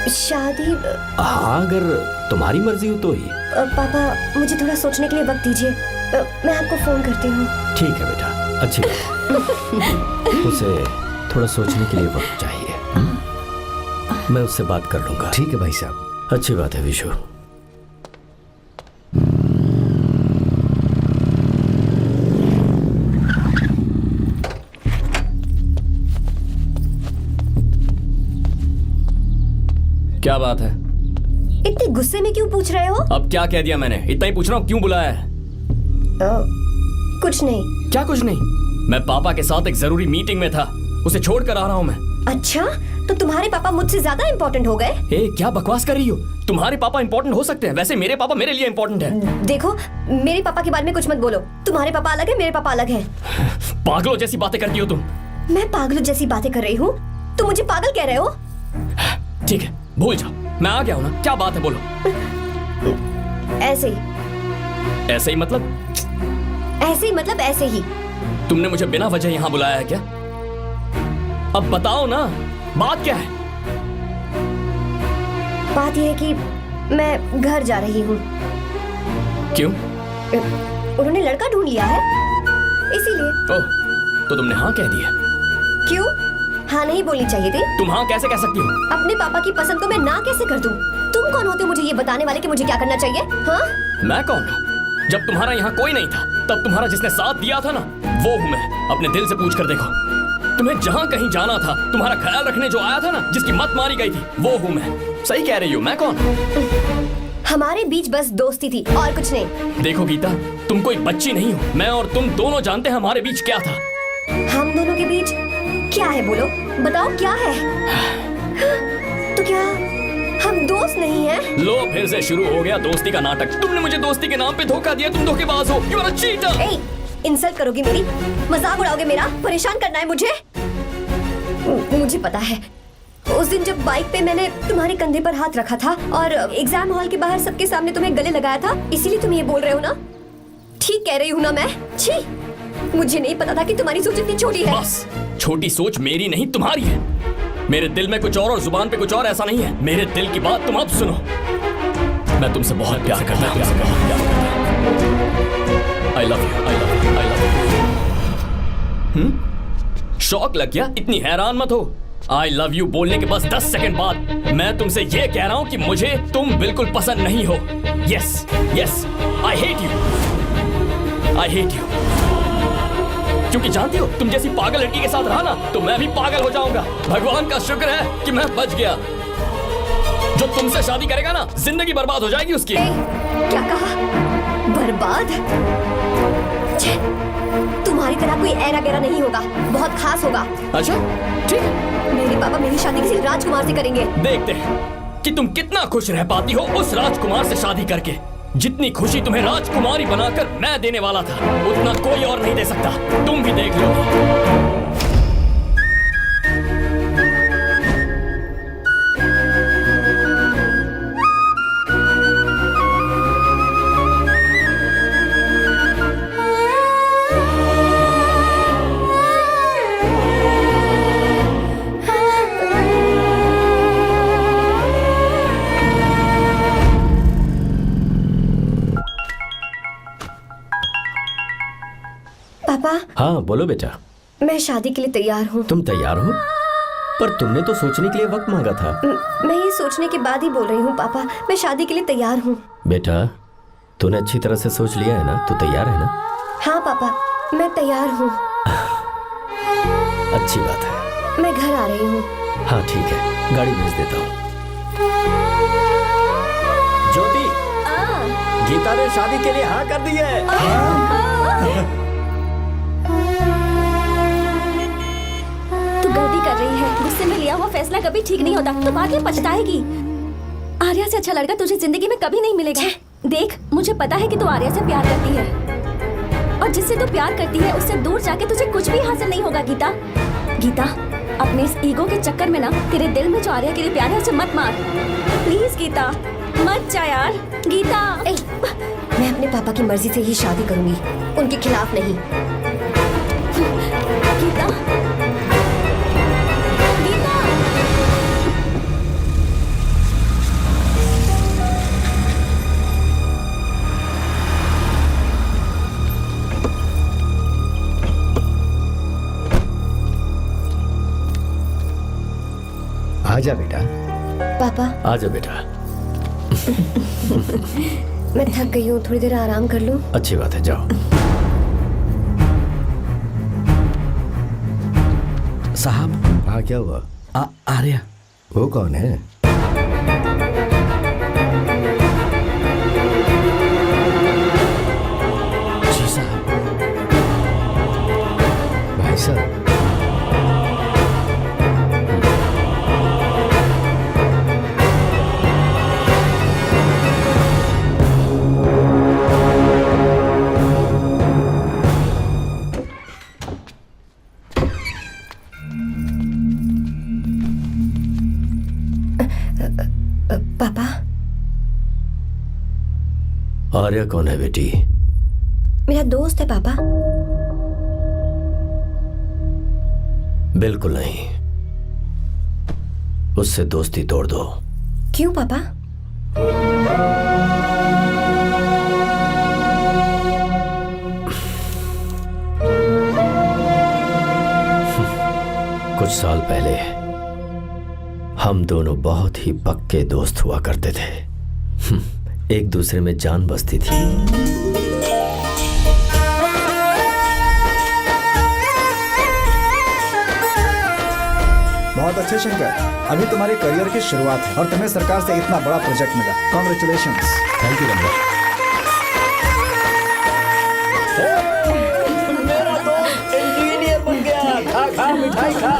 शादी। हाँ अगर तुम्हारी मर्जी हो तो ही। पापा मुझे थोड़ा सोचने के लिए वक्त दीजिए, मैं आपको फोन करती हूँ। ठीक है बेटा, अच्छी बात। उसे थोड़ा सोचने के लिए वक्त चाहिए। मैं उससे बात कर लूंगा। ठीक है भाई साहब, अच्छी बात है विशु। क्या बात है? इतने गुस्से में क्यों पूछ रहे हो? अब क्या कह दिया मैंने? इतना ही पूछ रहा हूँ, क्यों बुलाया है? कुछ नहीं। क्या कुछ नहीं? मैं पापा के साथ एक जरूरी मीटिंग में था, उसे छोड़कर आ रहा हूँ मैं। अच्छा, तो तुम्हारे पापा मुझसे ज्यादा इम्पोर्टेंट हो गए? ए, क्या बकवास कर रही हो? तुम्हारे पापा इम्पोर्टेंट हो सकते हैं, वैसे मेरे पापा मेरे लिए इम्पोर्टेंट है। देखो, मेरे पापा के बारे में कुछ मत बोलो। तुम्हारे पापा अलग है, मेरे पापा अलग है। पागलों जैसी बातें करती हो तुम। मैं पागलों जैसी बातें कर रही हूँ? तुम मुझे पागल कह रहे हो? ठीक है, भूल जाओ, मैं आ गया हूँ ना। क्या बात है, बोलो। ऐसे ही। ऐसे ही मतलब? ऐसे ही मतलब ऐसे ही। तुमने मुझे बिना वजह यहाँ बुलाया है क्या? अब बताओ ना, बात क्या है? बात यह है कि मैं घर जा रही हूँ। क्यों? उन्होंने लड़का ढूंढ लिया है, इसीलिए। ओह, तो तुमने हाँ कह दिया? क्यों? हाँ नहीं बोलनी चाहिए थी। तुम हाँ कैसे कह सकती हो? अपने पापा की पसंद को मैं ना कैसे कर दूं? तुम कौन होते हो मुझे ये बताने वाले कि मुझे क्या करना चाहिए? हाँ? मैं कौन हूँ? जब तुम्हारा यहाँ कोई नहीं था तब तुम्हारा जिसने साथ दिया था ना, वो हूँ मैं। अपने दिल से पूछ कर देखो, तुम्हें जहाँ कहीं जाना था, तुम्हारा ख्याल रखने जो आया था ना, जिसकी मत मारी गई थी, वो हूँ मैं। सही कह रही हो, मैं कौन? हमारे बीच बस दोस्ती थी और कुछ नहीं। देखो गीता, तुम कोई बच्ची नहीं हो। मैं और तुम दोनों जानते हैं हमारे बीच क्या था। हम दोनों के बीच क्या है? बोलो, बताओ क्या है? तो क्या हम दोस्त नहीं हैं? लो फिर से शुरू हो गया दोस्ती का नाटक। तुमने मुझे दोस्ती के नाम पे धोखा दिया। तुम धोखेबाज हो। You are a cheater. ए, इंसल्ट करोगी मेरी? मजाक उड़ाओगे मेरा? परेशान करना है मुझे? मुझे पता है, उस दिन जब बाइक पे मैंने तुम्हारे कंधे पर हाथ रखा था और एग्जाम हॉल के बाहर सबके सामने तुम्हें गले लगाया था, इसीलिए तुम ये बोल रहे हो ना? ठीक कह रही हूँ ना मैं? छी, मुझे नहीं पता था कि तुम्हारी सोच इतनी छोटी है। बस, छोटी सोच मेरी नहीं तुम्हारी है। मेरे दिल में कुछ और जुबान पे कुछ और, ऐसा नहीं है। मेरे दिल की बात तुम अब सुनो। मैं तुमसे बहुत प्यार करता हूँ। I love you, I love you, I love you। शौक लग गया? इतनी हैरान मत हो। I love you बोलने के बस 10 सेकंड बाद मैं तुमसे ये कह रहा हूँ कि मुझे तुम बिल्कुल पसंद नहीं हो। Yes, yes, I hate you, I hate you। क्योंकि जानती हो, तुम जैसी पागल लड़की के साथ रहा ना, तो मैं भी पागल हो जाऊंगा। भगवान का शुक्र है कि मैं बच गया। जो तुमसे शादी करेगा ना, जिंदगी बर्बाद हो जाएगी उसकी। क्या कहा? बर्बाद? तुम्हारी तरह कोई ऐरा गैरा नहीं होगा, बहुत खास होगा। अच्छा, ठीक है। मेरे पापा मेरी शादी किसी राजकुमार से करेंगे। देखते हैं कि तुम कितना खुश रह पाती हो उस राजकुमार से शादी करके। जितनी खुशी तुम्हें राजकुमारी बनाकर मैं देने वाला था, उतना कोई और नहीं दे सकता। तुम भी देख लो। पापा, हाँ बोलो बेटा। मैं शादी के लिए तैयार हूँ। तुम तैयार हो? पर तुमने तो सोचने के लिए वक्त मांगा था। मैं ये सोचने के बाद ही बोल रही हूँ पापा, मैं शादी के लिए तैयार हूँ। बेटा, तूने अच्छी तरह से सोच लिया है ना? तू तैयार है ना? हाँ पापा, मैं तैयार हूँ। अच्छी बात है। मैं घर आ रही हूँ। हाँ ठीक है, गाड़ी भेज देता हूँ। ज्योति, गीता ने शादी के लिए हाँ कर दी है। तू गलती कर रही है। गुस्से में लिया हुआ फैसला कभी ठीक नहीं होता। तो बाद में पछताएगी। आर्या से अच्छा लड़का तुझे जिंदगी में कभी नहीं मिलेगा। देख, मुझे पता है कि तू आर्या से प्यार करती है, और जिससे तू प्यार करती है उससे दूर जाके तुझे कुछ भी हासिल नहीं होगा। गीता, गीता, अपने इस ईगो के चक्कर में ना तेरे दिल में जो आर्या के लिए प्यार है उसे मत मार। प्लीज गीता, मत जा यार। गीता, मैं अपने पापा की मर्जी से ही शादी करूंगी, उनके खिलाफ नहीं। गीता, आजा बेटा। पापा, आजा बेटा। मैं थक गई हूँ, थोड़ी देर आराम कर लूँ। अच्छी बात है, जाओ। साहब। हाँ, क्या हुआ? आर्या। वो कौन है? जी साहब। भाई साहब, पापा, आर्या कौन है बेटी? मेरा दोस्त है पापा। बिल्कुल नहीं, उससे दोस्ती तोड़ दो। क्यों पापा? कुछ साल पहले हम दोनों बहुत ही पक्के दोस्त हुआ करते थे। एक दूसरे में जान बसती थी। बहुत अच्छे शंकर, अभी तुम्हारे करियर की शुरुआत है और तुम्हें सरकार से इतना बड़ा प्रोजेक्ट मिला। कॉन्ग्रेचुलेशंस। Thank you Ramesh. मेरा दोस्त इंजीनियर बन गया। खा खा मिठाई खा।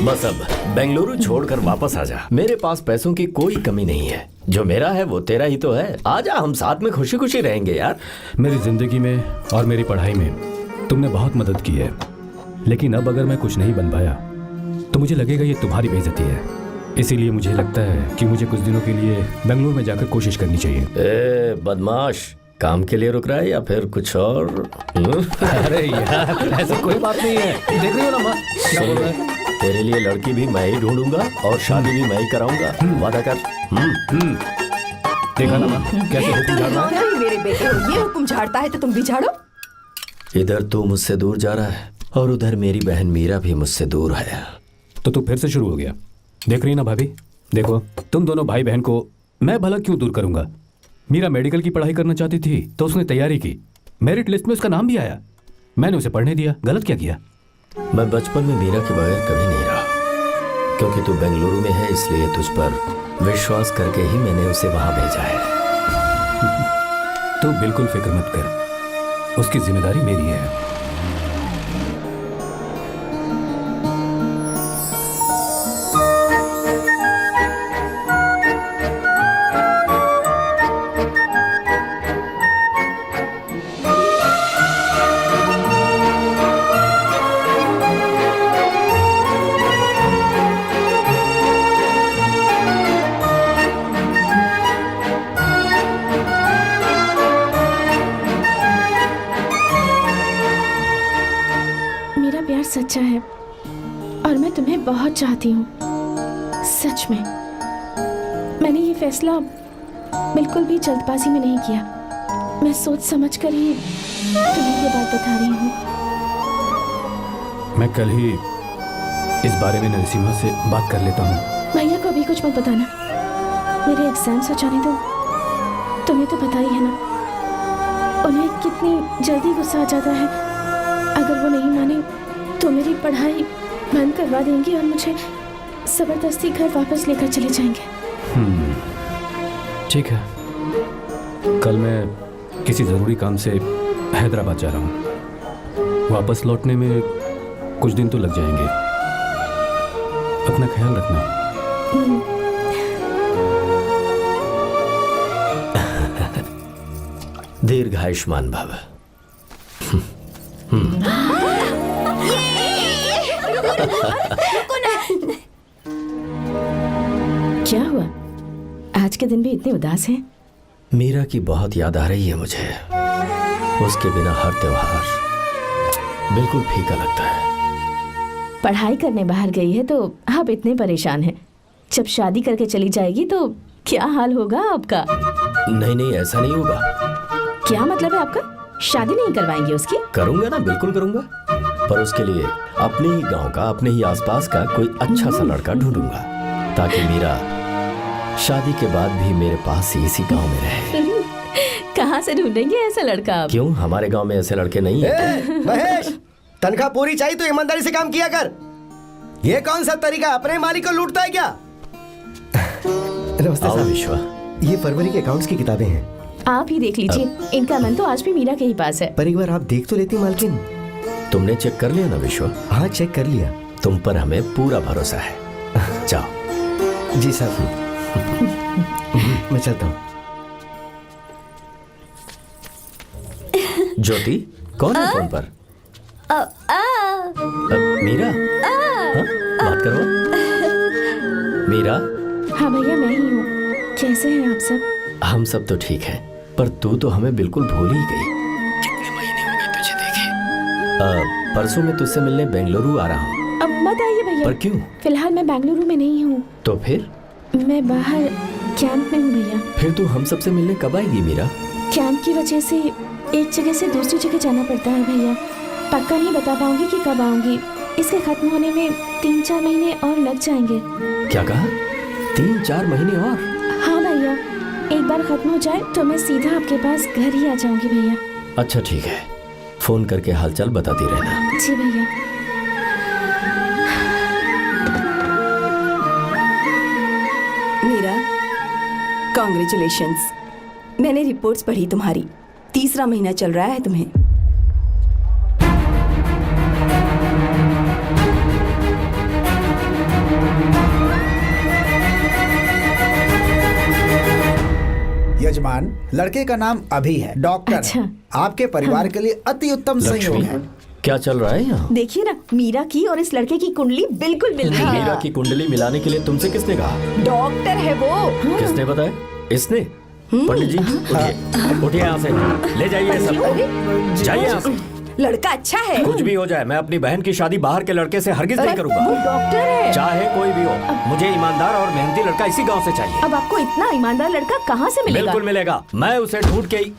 बस अब बेंगलुरु छोड़कर वापस आ जा। मेरे पास पैसों की कोई कमी नहीं है। जो मेरा है वो तेरा ही तो है। आजा, हम साथ में खुशी खुशी रहेंगे यार। मेरी जिंदगी में और मेरी पढ़ाई में तुमने बहुत मदद की है, लेकिन अब अगर मैं कुछ नहीं बन पाया तो मुझे लगेगा ये तुम्हारी बेइज्जती है। इसीलिए मुझे लगता है कि मुझे कुछ दिनों के लिए बेंगलुरु में जाकर कोशिश करनी चाहिए। ए बदमाश, काम के लिए रुक रहा है या फिर कुछ और? अरे यार, ऐसी कोई बात नहीं है। देख रही हो ना माँ, क्या बोल रहा है? तेरे लिए लड़की भी मैं ही ढूंढूंगा और शादी भी मैं ही कराऊंगा। वादा कर। देखा ना माँ, कैसे हुक्म झाड़ रहा है? मेरे बेटे हो, ये हुक्म झाड़ता है तो तुम भी झाड़ो। इधर तू मुझसे दूर जा रहा है और उधर मेरी बहन मीरा भी मुझसे दूर है। तो तू फिर से शुरू हो गया। देख रही ना भाभी, देखो तुम दोनों भाई बहन को मैं भला क्यों दूर करूंगा। मीरा मेडिकल की पढ़ाई करना चाहती थी तो उसने तैयारी की, मेरिट लिस्ट में उसका नाम भी आया, मैंने उसे पढ़ने दिया। गलत क्या किया? मैं बचपन में मीरा के बगैर कभी नहीं रहा, क्योंकि तू बेंगलुरु में है इसलिए तुझ पर विश्वास करके ही मैंने उसे वहां भेजा है। तू बिल्कुल फिक्र मत कर, उसकी जिम्मेदारी मेरी है। सच्चा है और मैं तुम्हें बहुत चाहती हूँ, सच में। मैंने ये फैसला बिल्कुल भी जल्दबाजी में नहीं किया। मैं सोच समझ कर ही तुम्हें ये बात बता रही हूँ। मैं कल ही इस बारे में नरसिम्हा से बात कर लेता हूँ। भैया को अभी कुछ मत बताना, मेरे एग्जाम्स हो जाने दो। तुम्हें तो पता ही है ना उन्हें कितनी जल्दी गुस्सा आ जाता है। अगर वो नहीं माने तो मेरी पढ़ाई बंद करवा देंगे और मुझे जबरदस्ती घर वापस लेकर चले जाएंगे। ठीक है, कल मैं किसी ज़रूरी काम से हैदराबाद जा रहा हूँ। वापस लौटने में कुछ दिन तो लग जाएंगे। अपना ख्याल रखना। दीर्घायुष्मान भव। क्या हुआ, आज के दिन भी इतने उदास हैं? मीरा की बहुत याद आ रही है मुझे। उसके बिना हर त्योहार बिल्कुल फीका लगता है। पढ़ाई करने बाहर गई है तो आप इतने परेशान हैं। जब शादी करके चली जाएगी तो क्या हाल होगा आपका? नहीं, ऐसा नहीं होगा। क्या मतलब है आपका? शादी नहीं करवाएंगे उसकी? करूंगा ना, बिल्कुल करूंगा, पर उसके लिए अपने ही गांव का, अपने ही आसपास का कोई अच्छा सा लड़का ढूंढूंगा ताकि मीरा शादी के बाद भी मेरे पास ही इसी गांव में रहे। कहाँ से ढूंढेंगे ऐसा लड़का आप? क्यों, हमारे गांव में ऐसे लड़के नहीं हैं? महेश, तनख्वाह पूरी चाहिए तो ईमानदारी से काम किया कर। ये कौन सा तरीका, अपने मालिक को लूटता है क्या? नमस्ते साहब। विश्वा, ये फरवरी के अकाउंट्स की किताबें हैं, आप ही देख लीजिए। इनका मन तो आज भी मीरा के ही पास है। पर एक बार आप देख तो लेती मालकिन। तुमने चेक कर लिया ना विश्वा? हाँ, चेक कर लिया। तुम पर हमें पूरा भरोसा है। जाओ। जी साहब। मैं चलता हूँ। ज्योति, कौन है फोन पर? मीरा? हाँ? बात करो। मीरा? हाँ भैया, मैं ही हूँ। कैसे हैं आप सब? हम सब तो ठीक हैं, पर तू तो हमें बिल्कुल भूल ही गई। कितने महीने हो गए तुझे देखे। परसों मैं तुझसे मिलने बेंगलुरु आ रहा हूँ। अब मत आइए भैया। पर क्यों? फिलहाल मैं बेंगलुरु में नहीं हूँ। तो फिर? मैं बाहर कैंप में हूँ भैया। फिर तू हम सबसे मिलने कब आएगी मीरा? कैंप की वजह से एक जगह से दूसरी जगह जाना पड़ता है भैया। पक्का नहीं बता पाऊंगी कि कब आऊंगी। इसके खत्म होने में 3-4 महीने और लग जाएंगे। क्या कहा? 3-4 महीने और? हाँ भैया, एक बार खत्म हो जाए तो मैं सीधा आपके पास घर ही आ जाऊंगी भैया। अच्छा ठीक है, फोन करके हालचाल बताती रहना। जी भैया। मीरा, कॉन्ग्रेचुलेशंस। मैंने रिपोर्ट्स पढ़ी तुम्हारी, 3रा महीना चल रहा है तुम्हें। यजमान, लड़के का नाम अभी है, डॉक्टर। अच्छा। आपके परिवार के लिए अति उत्तम संयोग है। क्या चल रहा है यहाँ? देखिए ना, मीरा की और इस लड़के की कुंडली बिल्कुल मिल रही है। मीरा की कुंडली मिलाने के लिए तुमसे किसने कहा? डॉक्टर है वो। किसने बताया? इसने? पंडित जी उठिए, उठिए यहाँ से, ले जाइए सब, जाइए यहाँ से। लड़का अच्छा है। कुछ भी हो जाए, मैं अपनी बहन की शादी बाहर के लड़के से हरगिज नहीं वो करूंगा। डॉक्टर है। चाहे कोई भी हो, मुझे ईमानदार और मेहनती लड़का इसी गांव से चाहिए। अब आपको इतना ईमानदार लड़का कहाँ से मिलेगा? बिल्कुल मिलेगा, मैं उसे ढूंढ के ही।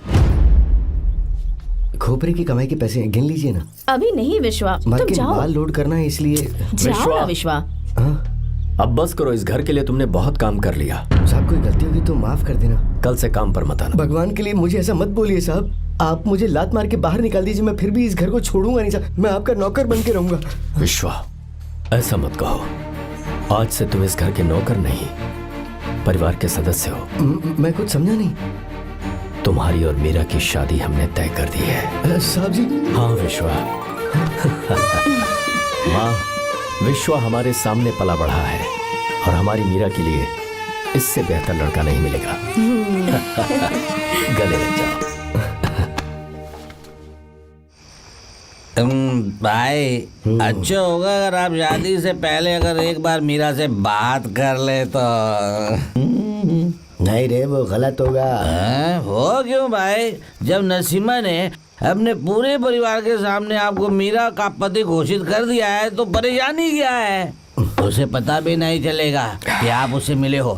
खोपरे की कमाई के पैसे गिन लीजिए ना। अभी नहीं विश्वा, मर तुम के जाओ। माल लोड करना है इसलिए। जाओ ना विश्वा। हाँ? अब बस करो, इस घर के लिए तुमने बहुत काम कर लिया। साहब कोई गलती होगी तो माफ कर देना। कल से काम पर मत आना। भगवान के लिए मुझे ऐसा मत बोलिए साहब। आप मुझे लात मार के बाहर निकाल दीजिए, मैं फिर भी इस घर को छोड़ूंगा नहीं साहब। मैं आपका नौकर बन के रहूंगा। विश्वा, ऐसा मत कहो। आज से तुम इस घर के नौकर नहीं, परिवार के सदस्य हो। मैं कुछ समझा नहीं। तुम्हारी और मीरा की शादी हमने तय कर दी है। साहब जी। हाँ विश्वा। माँ, विश्वा हमारे सामने पला बढ़ा है और हमारी मीरा के लिए इससे बेहतर लड़का नहीं मिलेगा। गले लग जाओ। भाई, अच्छा होगा अगर आप शादी से पहले अगर एक बार मीरा से बात कर ले तो। नहीं रे, वो गलत होगा। हो क्यों भाई? जब नसीमा ने अपने पूरे परिवार के सामने आपको मीरा का पति घोषित कर दिया है तो परेशानी क्या है? उसे पता भी नहीं चलेगा कि आप उससे मिले हो।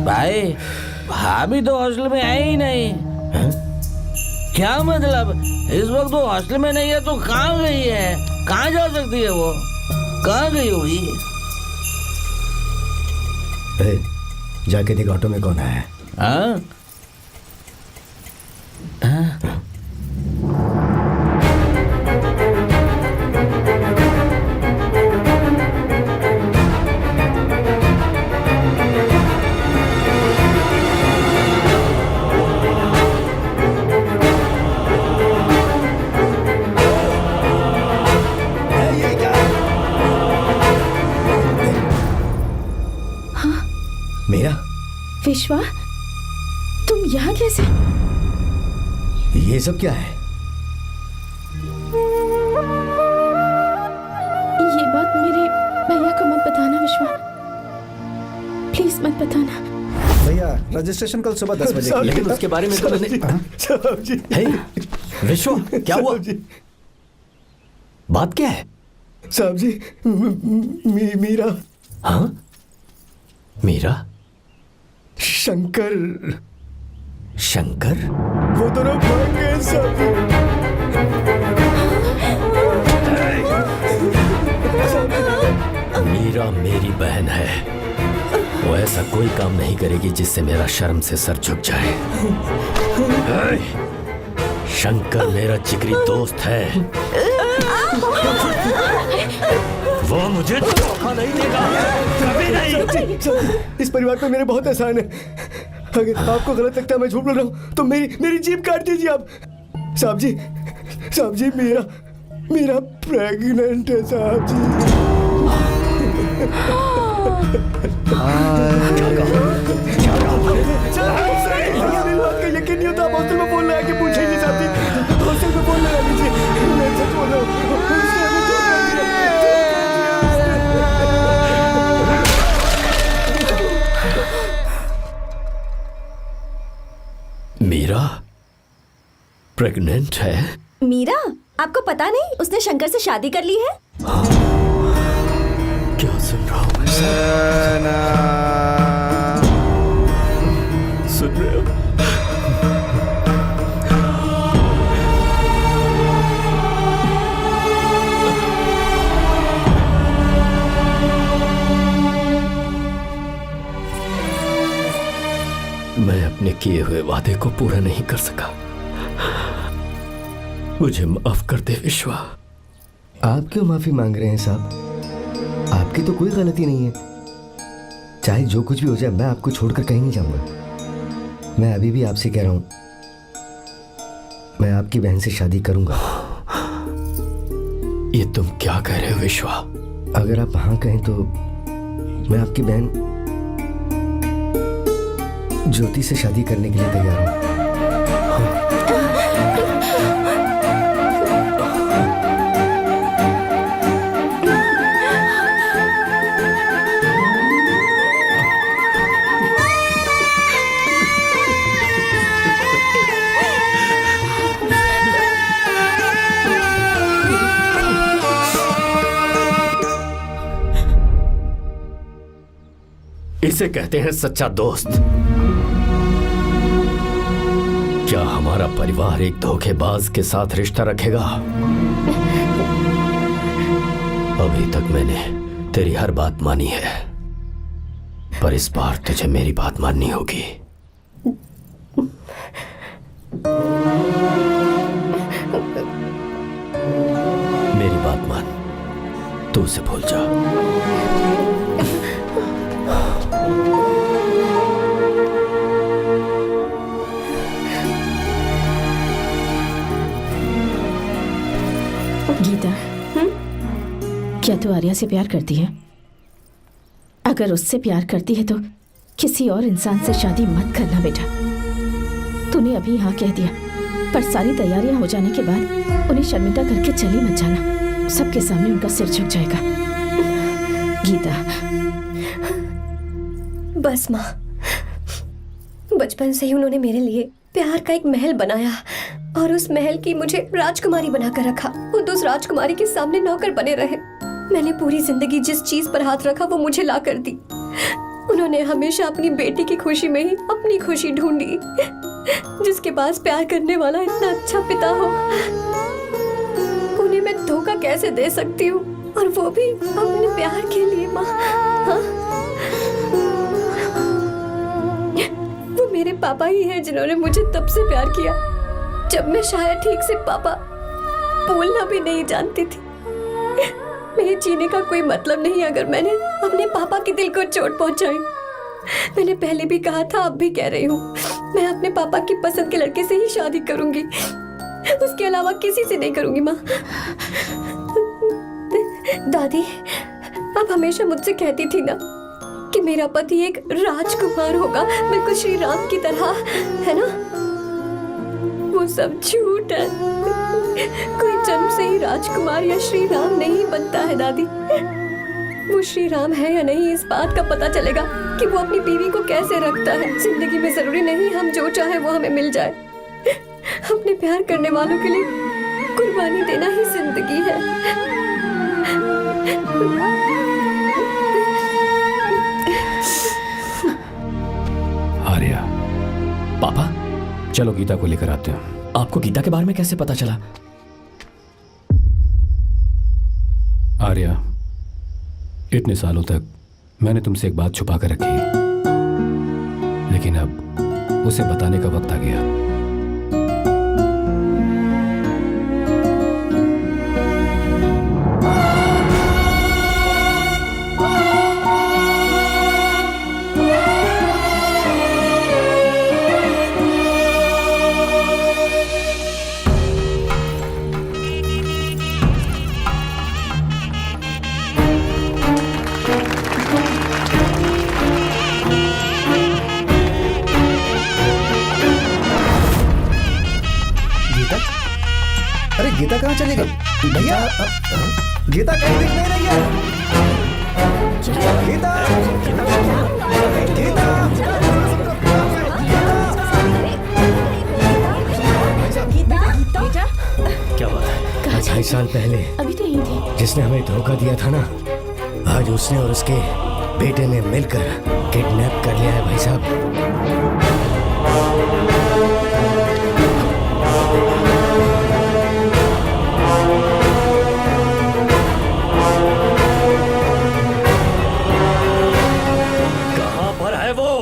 भाई, भाभी तो हॉस्टल में है ही नहीं। क्या मतलब? इस वक्त वो हॉस्टल में नहीं है तो कहाँ गई है? कहाँ जा सकती है वो? कहाँ गई होगी? जाके देख ऑटो में कौन आया है। हाँ? मेरा विश्वा, तुम यहाँ कैसे? ये सब क्या है? ये बात मेरे भैया को मत बताना विश्वा, प्लीज मत बताना। भैया, रजिस्ट्रेशन कल सुबह 10 बजे। लेकिन उसके बारे में तो मैंने। विश्वा, क्या हुआ? बात क्या है? साहब जी, मीरा। हाँ? मीरा? शंकर। शंकर? वो दोनों भाग गए साहब जी। मीरा मेरी बहन है, वो ऐसा कोई काम नहीं करेगी जिससे मेरा शर्म से सर झुक जाए। शंकर मेरा जिगरी दोस्त है, वो मुझे धोखा नहीं देगा, कभी नहीं। इस परिवार पे मेरे बहुत एहसान है। अगर आपको गलत लगता है मैं झूठ बोल रहा हूँ तो मेरी जीभ काट दीजिए आप। साहब जी, मेरा प्रेग्नेंट है साहब जी। मेरी बात का यकीन नहीं होता। आप हॉस्टल में फोन लगा के पूछेंगे साहब जी। हॉस्टल में फोन लगा लीजिए, मैं सच बोल रहा हूँ। मीरा प्रेग्नेंट है? मीरा, आपको पता नहीं उसने शंकर से शादी कर ली है? क्या सुन रहा हूँ मैं? सुन रहे हो? किए हुए वादे को पूरा नहीं कर सका। मुझे माफ कर दे विश्वा। आप क्यों माफी मांग रहे हैं साहब? आपकी तो कोई गलती नहीं है। चाहे जो कुछ भी हो जाए, मैं आपको छोड़कर कहीं नहीं जाऊंगा। मैं अभी भी आपसे कह रहा हूं, मैं आपकी बहन से शादी करूंगा। ये तुम क्या कह रहे हो विश्वा? अगर आप हाँ कहें तो मैं आपकी बहन ज्योति से शादी करने के लिए तैयार हूं। इसे कहते हैं सच्चा दोस्त। क्या हमारा परिवार एक धोखेबाज के साथ रिश्ता रखेगा? अभी तक मैंने तेरी हर बात मानी है, पर इस बार तुझे मेरी बात माननी होगी। मेरी बात मान, तू उसे भूल जा। गीता, क्या तू आर्या से प्यार करती है? अगर उससे प्यार करती है तो किसी और इंसान से शादी मत करना बेटा। तूने अभी हाँ कह दिया, पर सारी तैयारियां हो जाने के बाद उन्हें शर्मिंदा करके चली मत जाना। सबके सामने उनका सिर झुक जाएगा। गीता। बस माँ, बचपन से ही उन्होंने मेरे लिए प्यार का एक महल बनाया और उस महल की मुझे राजकुमारी बनाकर रखा। वो उस राजकुमारी के सामने नौकर बने रहे। मैंने पूरी जिंदगी जिस चीज पर हाथ रखा वो मुझे ला कर दी। उन्होंने हमेशा अपनी बेटी की खुशी में ही अपनी खुशी ढूंढी। जिसके पास प्यार करने वाला इतना अच्छा पिता हो, उन्हें मैं धोखा कैसे दे सकती हूँ, और वो भी अपने प्यार के लिए। माँ, हाँ? वो मेरे पापा ही हैं जिन्होंने मुझे तब से प्यार किया जब मैं शायद ठीक से पापा बोलना भी नहीं जानती थी। मेरे जीने का कोई मतलब नहीं अगर मैंने अपने पापा के दिल को चोट पहुंचाई। मैंने पहले भी कहा था, अब भी कह रही हूँ, मैं अपने पापा की पसंद के लड़के से ही शादी करूंगी, उसके अलावा किसी से नहीं करूंगी। माँ, दादी आप हमेशा मुझसे कहती थी ना कि मेरा पति एक राजकुमार होगा, बिल्कुल श्री राम की तरह, है ना? वो सब झूठ है। कोई जन्म से ही राजकुमार या श्री राम नहीं बनता है दादी। वो श्री राम है या नहीं, इस बात का पता चलेगा कि वो अपनी बीवी को कैसे रखता है। जिंदगी में जरूरी नहीं हम जो चाहे वो हमें मिल जाए। अपने प्यार करने वालों के लिए कुर्बानी देना ही जिंदगी है। आर्या, पापा, चलो गीता को लेकर आते हैं। आपको गीता के बारे में कैसे पता चला? आर्या, इतने सालों तक मैंने तुमसे एक बात छुपा कर रखी, लेकिन अब उसे बताने का वक्त आ गया। गीता कहाँ चली गई? भैया, गीता कहीं दिख नहीं रही है। गीता, गीता, क्या बात है? 2.5 साल पहले अभी तो यही थी। जिसने हमें धोखा दिया था ना, आज उसने और उसके बेटे ने मिलकर किडनैप कर लिया है भाई साहब। कहां पर है वो?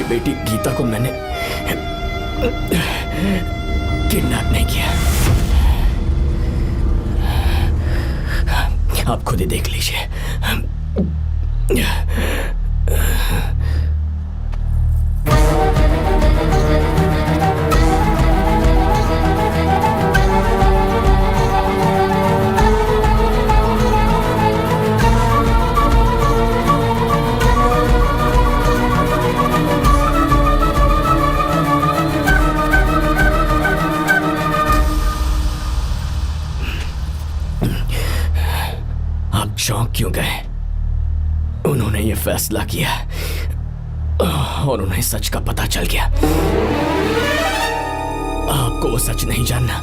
बेटी गीता को मैंने किडनैप नहीं किया। आप खुद ही देख लीजिए। चौंक क्यों गए? उन्होंने ये फैसला किया और उन्हें सच का पता चल गया। आपको वो सच नहीं जानना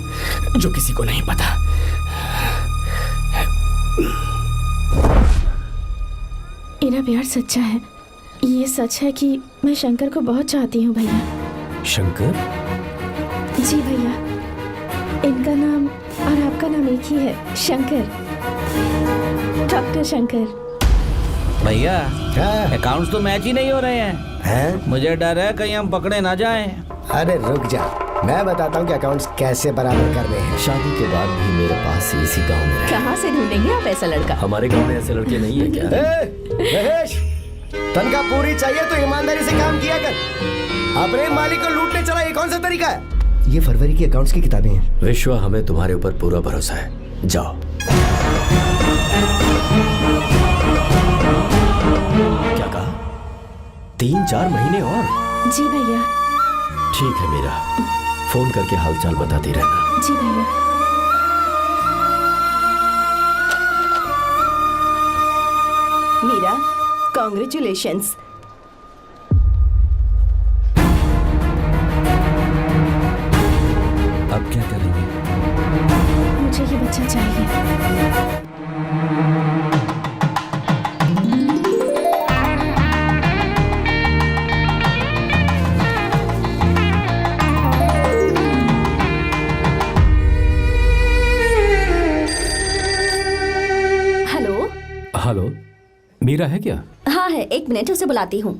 जो किसी को नहीं पता। इनका प्यार सच्चा है। ये सच है कि मैं शंकर को बहुत चाहती हूँ भैया। शंकर? जी भैया, इनका नाम और आपका नाम एक ही है, शंकर, डॉक्टर शंकर। भैया अकाउंट्स तो मैच ही नहीं हो रहे हैं। मुझे डर है कहीं हम पकड़े ना जाएं। अरे रुक जा, मैं बताता हूँ कि अकाउंट्स कैसे बराबर करने हैं। शादी के बाद भी मेरे पास इसी गांव में रहे। कहाँ से ढूंढेंगे आप ऐसा लड़का? हमारे गांव में ऐसे लड़के नहीं है क्या? महेश, तनख्वाह पूरी चाहिए तो ईमानदारी से काम किया कर। अपने मालिक को लूटने चला, ये कौन सा तरीका है? ये फरवरी की अकाउंट्स की किताबें हैं। विश्वा, हमें तुम्हारे ऊपर पूरा भरोसा है। जाओ। क्या कहा? 3-4 महीने और? जी भैया। ठीक है मीरा, फोन करके हालचाल बताती रहना। जी भैया। मीरा, कॉन्ग्रेचुलेशंस। अब क्या करेंगे? मुझे ये बच्चा चाहिए। हेलो। हेलो, मीरा है क्या? हाँ है, 1 मिनट, उसे बुलाती हूँ।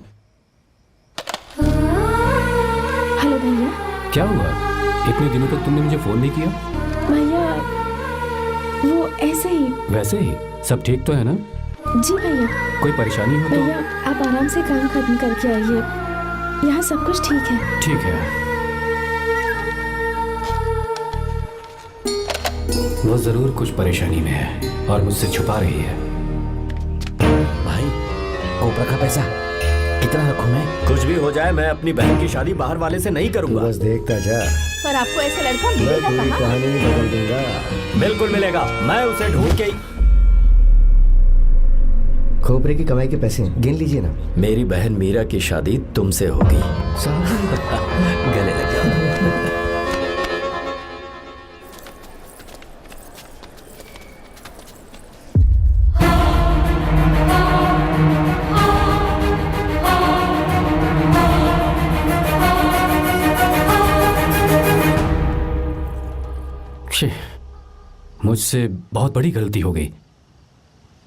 हेलो भैया। क्या हुआ? इतने दिनों तक तुमने मुझे फोन नहीं किया? भैया वो ऐसे ही। वैसे ही? सब ठीक तो है ना? जी भैया। कोई परेशानी हो तो? भैया आप आराम से काम खत्म करके आइए, यहाँ सब कुछ ठीक है। ठीक है। वो जरूर कुछ परेशानी में है और मुझसे छुपा रही है। भाई, कोपरा का पैसा कितना रखूं मैं? कुछ भी हो जाए, मैं अपनी बहन की शादी बाहर वाले से नहीं करूंगा। बस देखता जा। पर आपको ऐसा लड़का मैं मिलेगा पूरी कहाँ? कहानी बदल दूंगा। बिल्कुल मिलेगा, मैं उसे ढूंढ के। खोपरे की कमाई के पैसे गिन लीजिए ना। मेरी बहन मीरा की शादी तुमसे होगी। गले लग जाओ। मुझसे बहुत बड़ी गलती हो गई।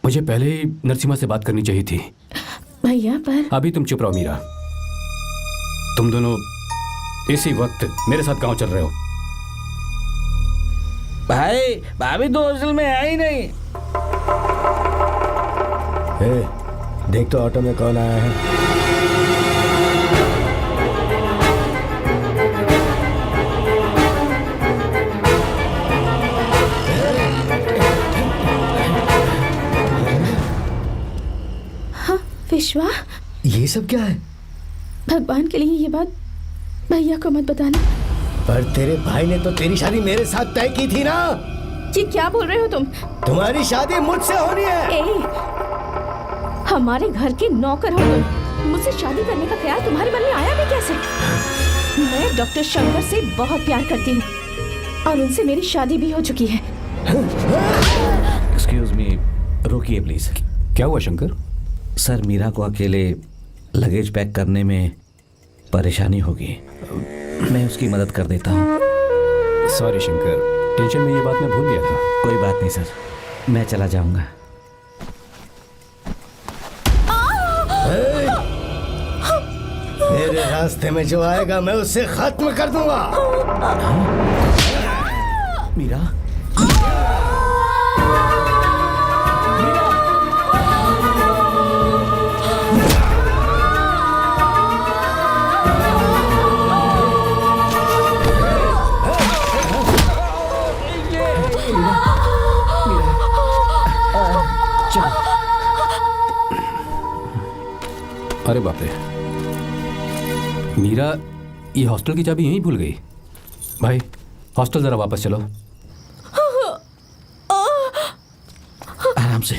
मुझे पहले ही नरसिम्हा से बात करनी चाहिए थी। भैया पर अभी तुम चुप रहो मीरा। तुम दोनों इसी वक्त मेरे साथ गांव चल रहे हो। भाई भाभी तो हॉस्टल में है ही नहीं। देख तो ऑटो में कौन आया है। विश्वा, ये सब क्या है? भगवान के लिए ये बात भैया को मत बताना। पर तेरे भाई ने तो तेरी शादी मेरे साथ तय की थी ना। ये क्या बोल रहे हो तुम? तुम्हारी शादी मुझसे होनी है। हमारे घर के नौकर हो तुम, मुझसे शादी करने का ख्याल तुम्हारे मन में आया भी कैसे? मैं डॉक्टर शंकर से बहुत प्यार करती हूँ और उनसे मेरी शादी भी हो चुकी है। एक्सक्यूज मी, रोकिए प्लीज। क्या हुआ शंकर? सर, मीरा को अकेले लगेज पैक करने में परेशानी होगी, मैं उसकी मदद कर देता हूँ। सॉरी शंकर, टेंशन में ये बात मैं भूल गया था। कोई बात नहीं सर, मैं चला जाऊंगा। मेरे रास्ते में जो आएगा मैं उसे खत्म कर दूंगा। मीरा, अरे बाप रे, मीरा ये हॉस्टल की चाबी यहीं भूल गई। भाई हॉस्टल जरा वापस चलो। आराम से।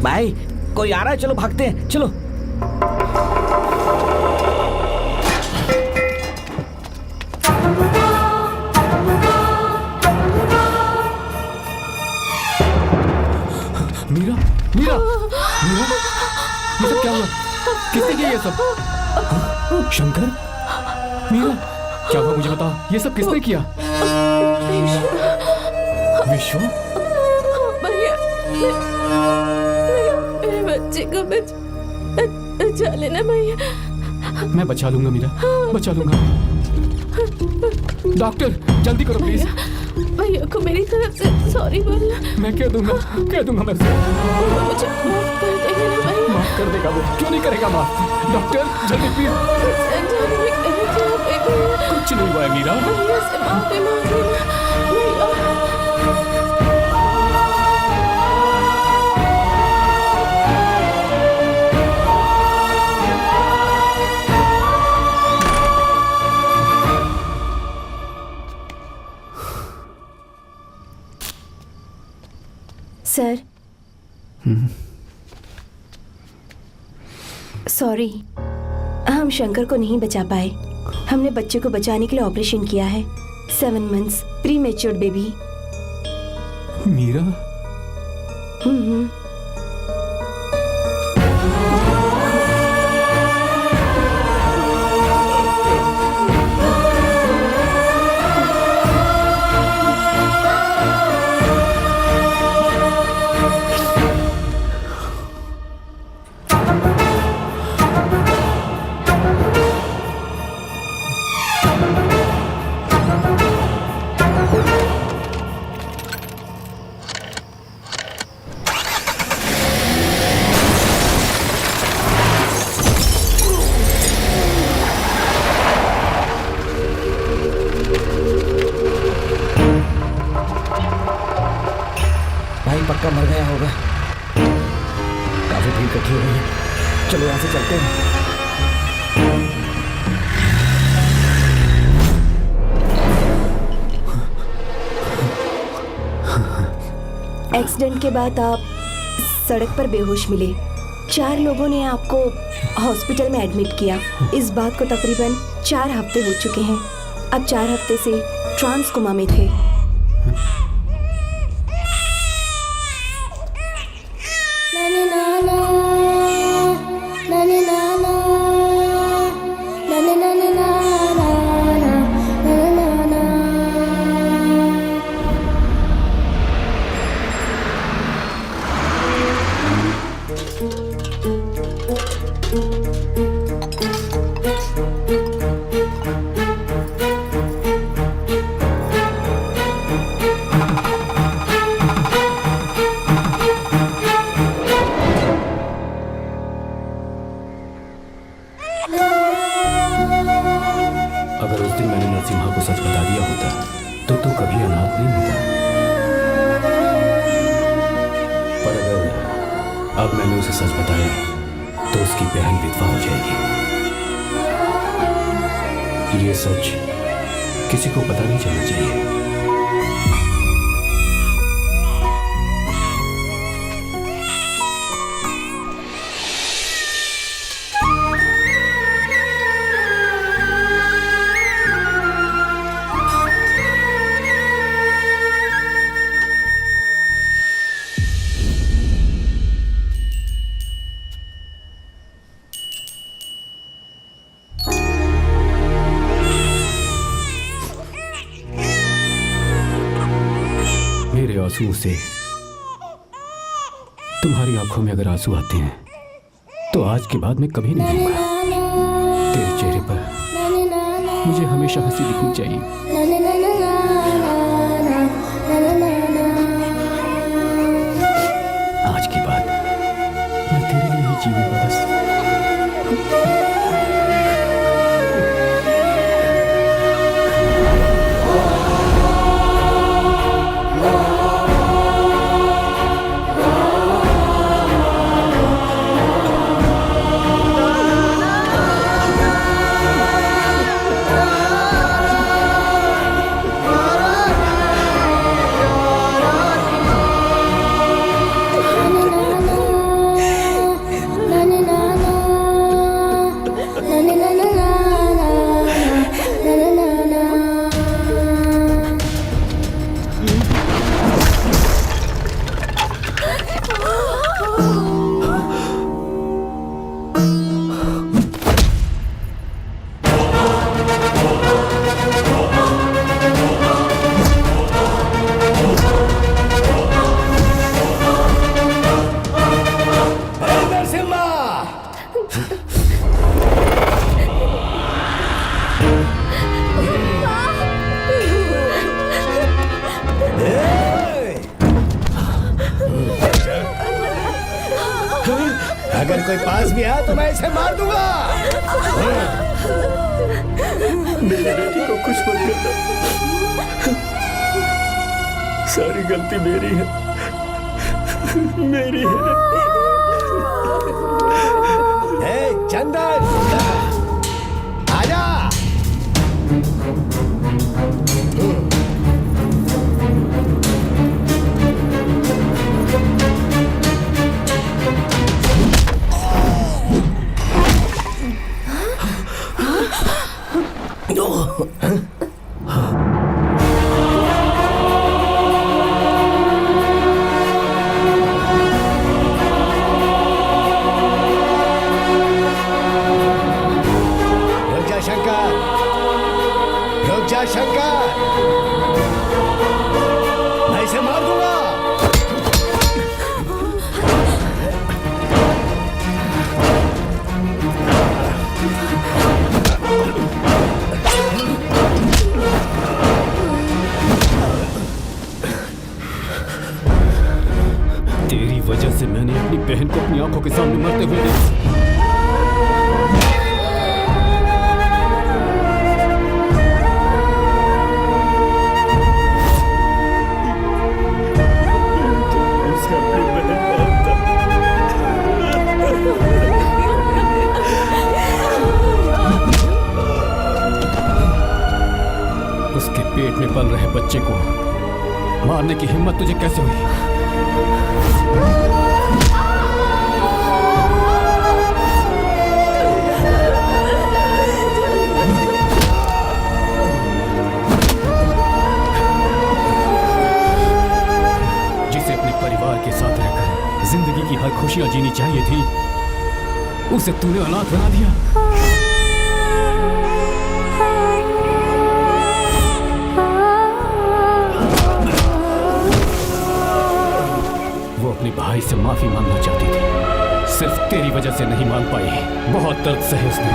भाई कोई आ रहा है, चलो भागते हैं, चलो। मीरा, मीरा, मीरा, ये सब क्या हुआ? किसने किया ये सब? शंकर, मीरा, क्या हुआ मुझे बता, ये सब किसने किया? विश्व, मेरे बच्चे को बचा लेना भैया। मैं बचा लूंगा मीरा, बचा लूंगा। डॉक्टर जल्दी करो प्लीज। भैया को मेरी तरफ से सॉरी बोलना। मैं कह दूंगा मैं उसे। मुझे माफ कर देगा ना भैया? माफ कर देगा वो, क्यों नहीं करेगा माफ? डॉक्टर जल्दी प्लीज। कुछ नहीं हुआ है मीरा। भैया से माफी मांग लेना भैया। सर, सॉरी, हम शंकर को नहीं बचा पाए। हमने बच्चे को बचाने के लिए ऑपरेशन किया है। 7 months pre matured baby. Meera, पक्का मर गया होगा। काफी भीड़ इकट्ठी हो गई है, चलो यहाँ से चलते हैं। एक्सीडेंट के बाद आप सड़क पर बेहोश मिले। 4 लोगों ने आपको हॉस्पिटल में एडमिट किया। इस बात को तकरीबन 4 हफ्ते हो चुके हैं। अब 4 हफ्ते से ट्रांस कोमा में थे। उस दिन मैंने नरसिम्हा को सच बता दिया होता तो तू कभी अनाथ नहीं होता। पर अगर अब मैंने उसे सच बताया तो उसकी बहन विधवा हो जाएगी। ये सच किसी को पता नहीं चलना चाहिए। मेरे आंसुओं से तुम्हारी आंखों में अगर आंसू आते हैं तो आज के बाद मैं कभी नहीं रोऊंगा। तेरे चेहरे पर मुझे हमेशा हंसी दिखनी चाहिए। आज के बाद मैं तेरे लिए ही जीऊंगा बस। अगर कोई पास भी आया तो मैं इसे मार दूंगा। मेरी बेटी को कुछ मत करना, सारी गलती मेरी है, मेरी है। चंदन आजा। शंकर, मैं इसे मार दूंगा। तेरी वजह से मैंने अपनी बहन को अपनी आंखों के सामने मरते हुए देखा। उसके पेट में पल रहे बच्चे को मारने की हिम्मत तुझे कैसे हुई? जिसे अपने परिवार के साथ रहकर जिंदगी की हर खुशियां जीनी चाहिए थी, उसे तूने अनाथ बना दिया। अपने भाई से माफी मांगना चाहती थी, सिर्फ तेरी वजह से नहीं मान पाई। बहुत दर्द सहे उसने।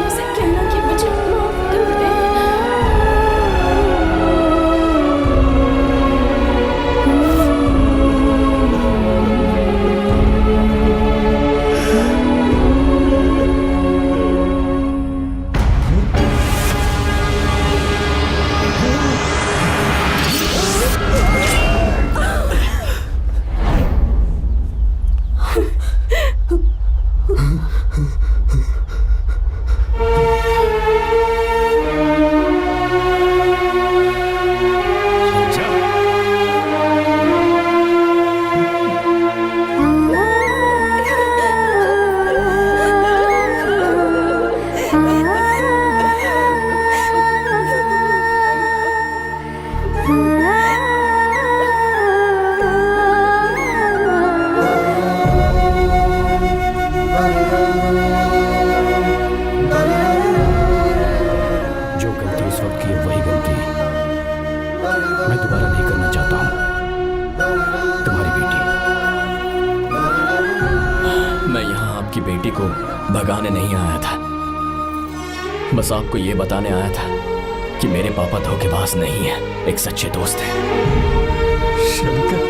उसे कहना कि मुझे माफ कर दे। दोबारा नहीं करना चाहता हूं। तुम्हारी बेटी। मैं यहाँ आपकी बेटी को भगाने नहीं आया था, बस आपको ये बताने आया था कि मेरे पापा धोखेबाज नहीं है, एक सच्चे दोस्त हैं। शंकर,